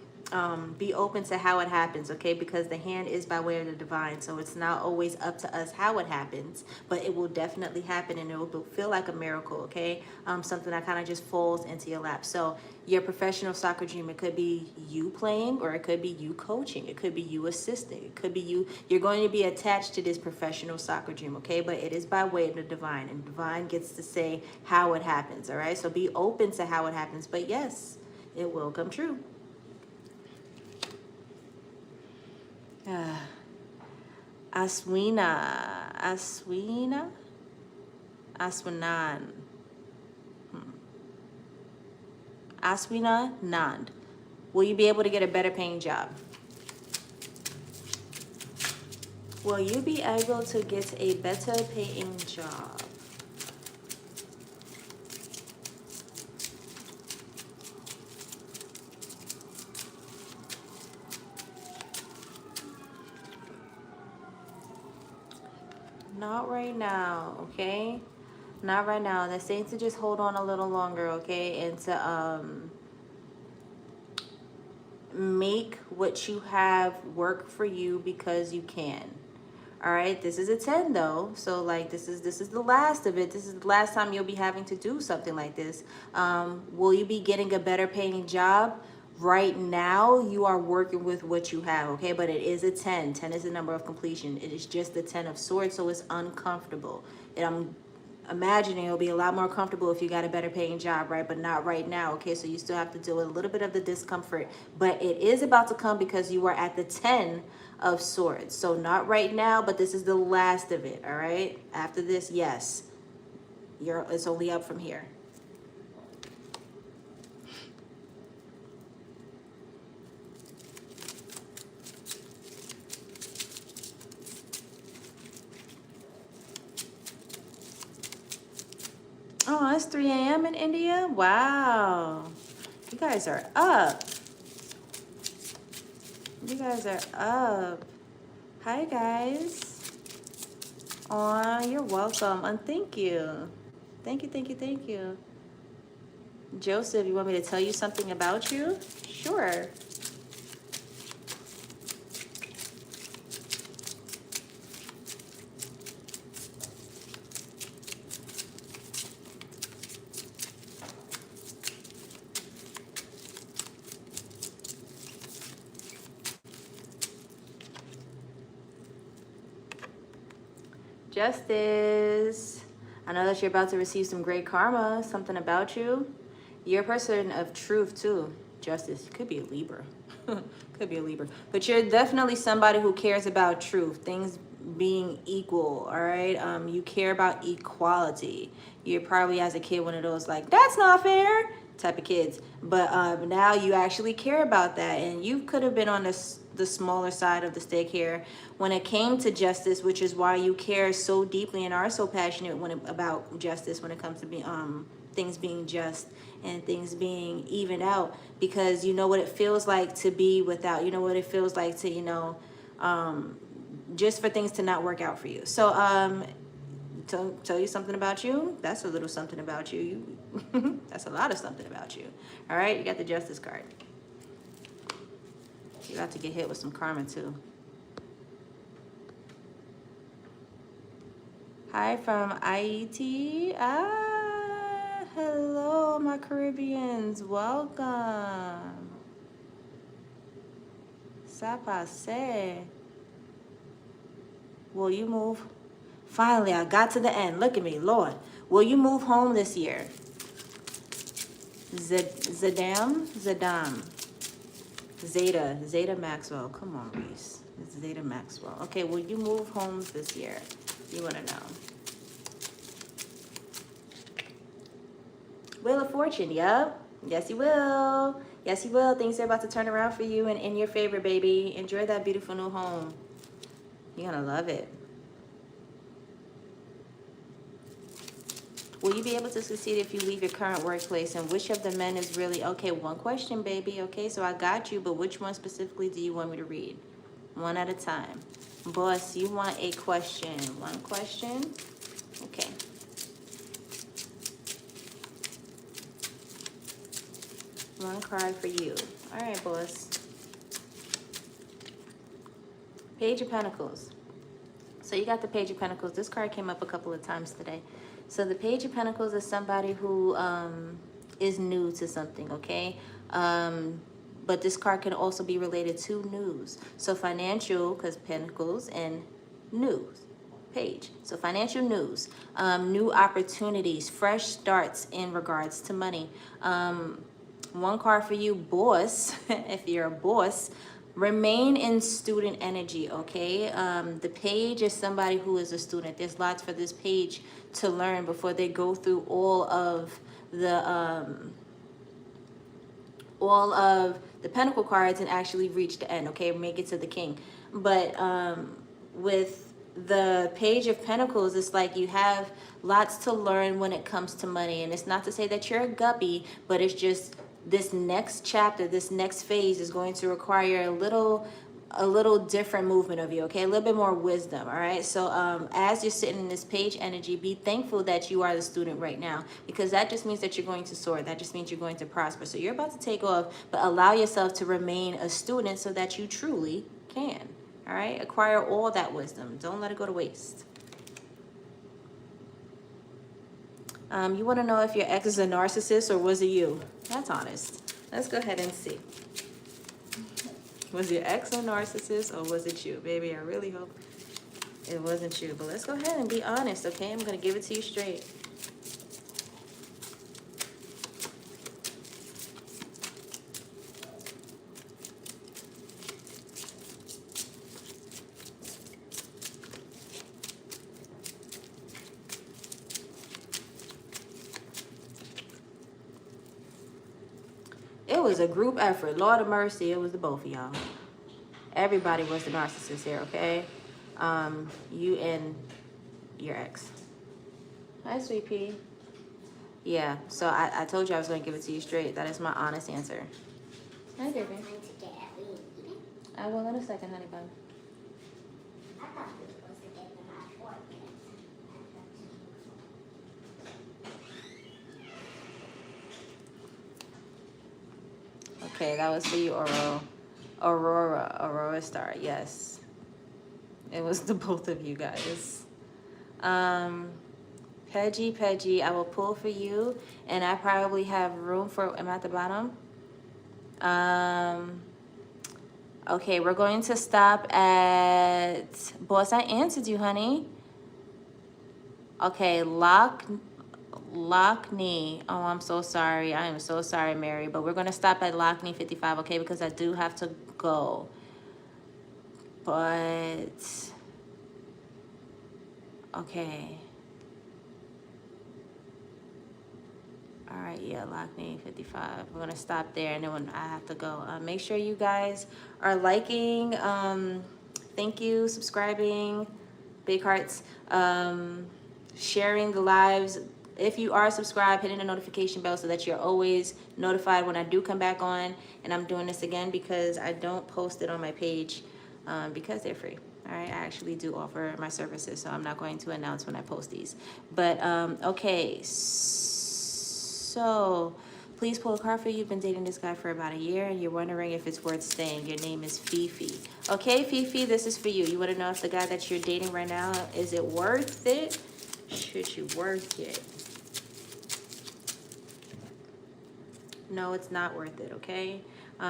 Be open to how it happens, okay? Because the hand is by way of the divine, so it's not always up to us how it happens, but it will definitely happen, and it will feel like a miracle, okay? Something that kind of just falls into your lap. So your professional soccer dream, it could be you playing, or it could be you coaching, it could be you assisting, it could be you're going to be attached to this professional soccer dream, okay? But it is by way of the divine, and divine gets to say how it happens, all right? So be open to how it happens, but yes, it will come true. Aswinan. Aswina Nand. Will you be able to get a better paying job? Will you be able to get a better paying job? Not right now, okay? Not right now. They're saying to just hold on a little longer, okay? And to make what you have work for you because you can. All right, this is a 10 though, so like this is the last of it. This is the last time you'll be having to do something like this. Will you be getting a better paying job? Right now you are working with what you have, okay? But it is a 10. 10 is the number of completion. It is just the 10 of swords, so it's uncomfortable. And I'm imagining it'll be a lot more comfortable if you got a better paying job, right? But not right now, okay? So you still have to deal with a little bit of the discomfort, but it is about to come because you are at the 10 of swords. So not right now, but this is the last of it, all right? After this, yes, it's only up from here. Oh, it's 3 a.m. in India? Wow. You guys are up. You guys are up. Hi, guys. Aw, you're welcome. And thank you. Thank you, thank you, thank you. Joseph, you want me to tell you something about you? Sure. Justice. I know that you're about to receive some great karma, something about you. You're a person of truth too. Justice, you could be a Libra. Could be a Libra. But you're definitely somebody who cares about truth, things being equal, all right? You care about equality. You're probably, as a kid, one of those like, that's not fair type of kids. But now you actually care about that. And you could have been on the smaller side of the stick here when it came to justice, which is why you care so deeply and are so passionate about justice when it comes to things being just and things being evened out, because you know what it feels like to be without, you know what it feels like to, just for things to not work out for you. So tell you something about you, that's a little something about you. That's a lot of something about you. All right, you got the justice card. You got to get hit with some karma too. Hi from IET. Hello, my Caribbeans. Welcome. Ça passe. Will you move? Finally, I got to the end. Look at me, Lord. Will you move home this year? Zadam? Zeta Maxwell. Come on, Reese. It's Zeta Maxwell. Okay, will you move homes this year? You want to know. Wheel of Fortune, yep. Yes, you will. Yes, you will. Things are about to turn around for you and in your favor, baby. Enjoy that beautiful new home. You're going to love it. Will you be able to succeed if you leave your current workplace? And which of the men is really... Okay, one question, baby. Okay, so I got you, but which one specifically do you want me to read? One at a time. Boss, you want a question. One question? Okay. One card for you. All right, boss. Page of Pentacles. So you got the Page of Pentacles. This card came up a couple of times today. So the Page of Pentacles is somebody who is new to something, okay? But this card can also be related to news. So financial, because Pentacles, and news. Page. So financial news, new opportunities, fresh starts in regards to money. One card for you, boss. If you're a boss, remain in student energy, okay? The page is somebody who is a student. There's lots for this page to learn before they go through all of the Pentacle cards and actually reach the end, okay? Make it to the King. But with the Page of Pentacles, it's like you have lots to learn when it comes to money. And it's not to say that you're a guppy, but it's just this next chapter, this next phase is going to require a little different movement of you, okay? A little bit more wisdom, all right? So as you're sitting in this page energy, be thankful that you are the student right now, because that just means that you're going to soar. That just means you're going to prosper. So you're about to take off, but allow yourself to remain a student so that you truly can, all right? Acquire all that wisdom. Don't let it go to waste. You want to know if your ex is a narcissist or was it you? That's honest. Let's go ahead and see. Was your ex a narcissist or was it you? Baby, I really hope it wasn't you. But let's go ahead and be honest, okay? I'm going to give it to you straight. It was a group effort. Lord of mercy, it was the both of y'all. Everybody was the narcissist here, okay? You and your ex. Hi, sweet pea. Yeah, so I told you I was going to give it to you straight. That is my honest answer. Hi, baby. I will in a second, honey bun. Okay, that was for you, Aurora Star. Yes, it was the both of you guys. Peggy, I will pull for you, and I probably have room for. Am I at the bottom? Okay, we're going to stop at. Boss, I answered you, honey. Okay, Lockney. Oh, I'm so sorry. I am so sorry, Mary. But we're going to stop at Lockney 55, okay? Because I do have to go. But, okay. All right, yeah, Lockney 55. We're going to stop there, and then when I have to go. Make sure you guys are liking. Thank you, subscribing, big hearts, sharing the lives. If you are subscribed, hitting the notification bell so that you're always notified when I do come back on. And I'm doing this again because I don't post it on my page because they're free. All right, I actually do offer my services, so I'm not going to announce when I post these. But, okay, so please pull a card for you. You've been dating this guy for about a year and you're wondering if it's worth staying. Your name is Fifi. Okay, Fifi, this is for you. You want to know if the guy that you're dating right now, is it worth it? Should you work it? No, it's not worth it, okay?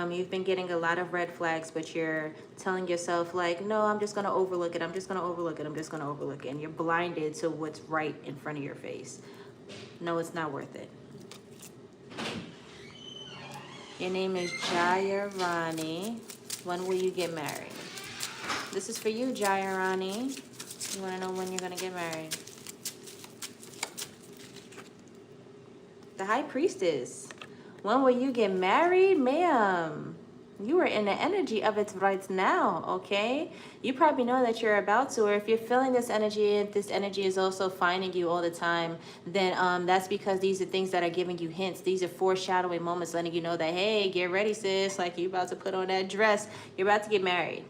You've been getting a lot of red flags, but you're telling yourself like, no, I'm just going to overlook it. I'm just going to overlook it. I'm just going to overlook it. And you're blinded to what's right in front of your face. No, it's not worth it. Your name is Jaya Rani. When will you get married? This is for you, Jaya Rani. You want to know when you're going to get married? The High Priestess. When will you get married, ma'am? You are in the energy of it right now, okay? You probably know that you're about to, or if you're feeling this energy, if this energy is also finding you all the time, then that's because these are things that are giving you hints. These are foreshadowing moments letting you know that, hey, get ready, sis. Like, you're about to put on that dress. You're about to get married.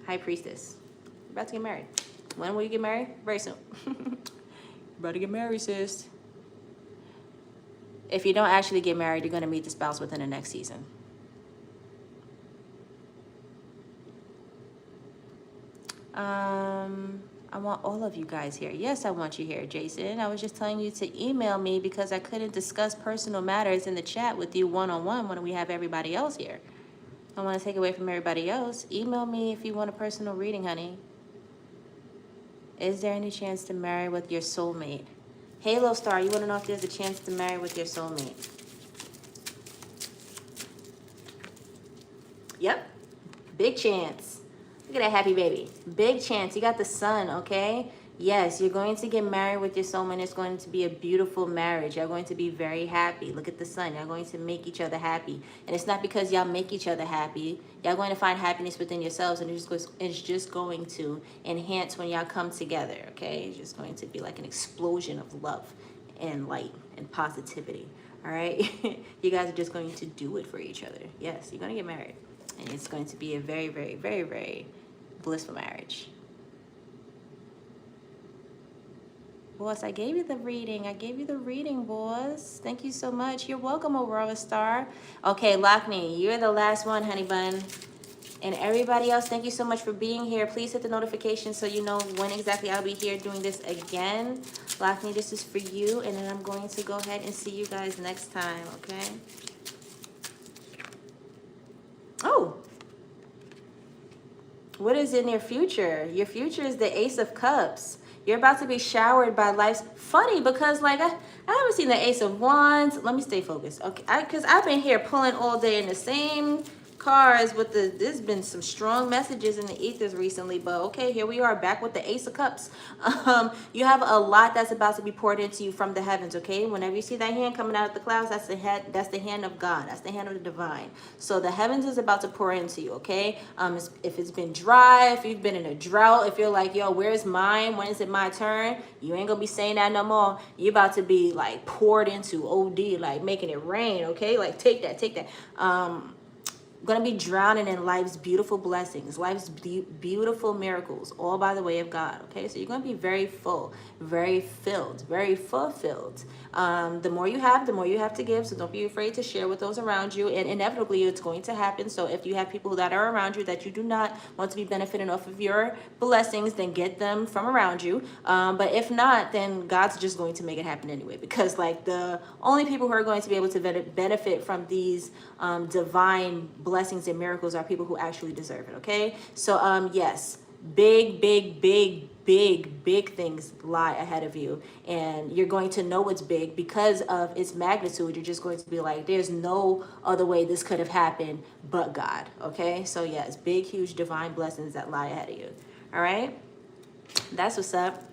High Priestess. You're about to get married. When will you get married? Very soon. You're about to get married, sis. If you don't actually get married, you're going to meet the spouse within the next season. I want all of you guys here. Yes, I want you here, Jason. I was just telling you to email me because I couldn't discuss personal matters in the chat with you one-on-one when we have everybody else here. I don't want to take away from everybody else. Email me if you want a personal reading, honey. Is there any chance to marry with your soulmate? Halo Star, you want to know if there's a chance to marry with your soulmate? Yep. Big chance. Look at that happy baby. Big chance. You got the sun, okay? Yes, you're going to get married with your soulmate. It's going to be a beautiful marriage. You're going to be very happy. Look at the sun. You're going to make each other happy. And it's not because y'all make each other happy. Y'all going to find happiness within yourselves, and it's just going to enhance when y'all come together, okay? It's just going to be like an explosion of love and light and positivity, all right? You guys are just going to do it for each other. Yes, you're going to get married. And it's going to be a very, very, very, very blissful marriage. Boss, I gave you the reading. I gave you the reading, boss. Thank you so much. You're welcome, Aurora Star. Okay, Lockney, you're the last one, honey bun. And everybody else, thank you so much for being here. Please hit the notification so you know when exactly I'll be here doing this again. Lockney, this is for you. And then I'm going to go ahead and see you guys next time, okay? Oh, what is in your future? Your future is the Ace of Cups. You're about to be showered by life's... Funny, because like I haven't seen the Ace of Wands. Let me stay focused, okay? Because I've been here pulling all day in the same cards with the... There's been some strong messages in the ethers recently, but okay, here we are back with the Ace of Cups. You have a lot that's about to be poured into you from the heavens, okay? Whenever you see that hand coming out of the clouds, that's the head. That's the hand of God. That's the hand of the divine. So the heavens is about to pour into you, okay? If it's been dry, if you've been in a drought, if you're like, yo, where's mine? When is it my turn? You ain't gonna be saying that no more. You're about to be like poured into OD, like making it rain, okay? Like take that, take that. Going to be drowning in life's beautiful blessings, life's beautiful miracles, all by the way of God, okay? So you're going to be very full, very filled, very fulfilled. The more you have to give, so don't be afraid to share with those around you, and inevitably it's going to happen. So if you have people that are around you that you do not want to be benefiting off of your blessings, then get them from around you. But if not, then God's just going to make it happen anyway, because like the only people who are going to be able to benefit from these divine blessings and miracles are people who actually deserve it, okay? So yes, big, big, big, big, big things lie ahead of you. And you're going to know it's big because of its magnitude. You're just going to be like, there's no other way this could have happened but God. Okay? So yes, big, huge divine blessings that lie ahead of you. All right? That's what's up.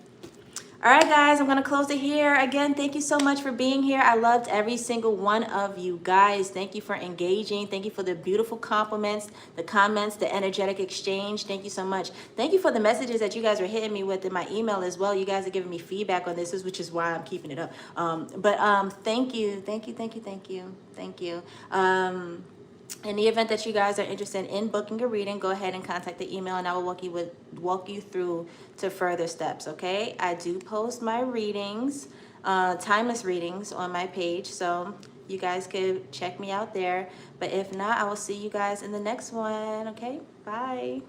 All right, guys, I'm going to close it here. Again, thank you so much for being here. I loved every single one of you guys. Thank you for engaging. Thank you for the beautiful compliments, the comments, the energetic exchange. Thank you so much. Thank you for the messages that you guys are hitting me with in my email as well. You guys are giving me feedback on this, which is why I'm keeping it up. Thank you. Thank you, thank you, thank you. Thank you. In the event that you guys are interested in booking a reading, go ahead and contact the email and I will walk you through to further steps, okay? I do post my readings, timeless readings on my page, so you guys could check me out there. But if not, I will see you guys in the next one, okay? Bye.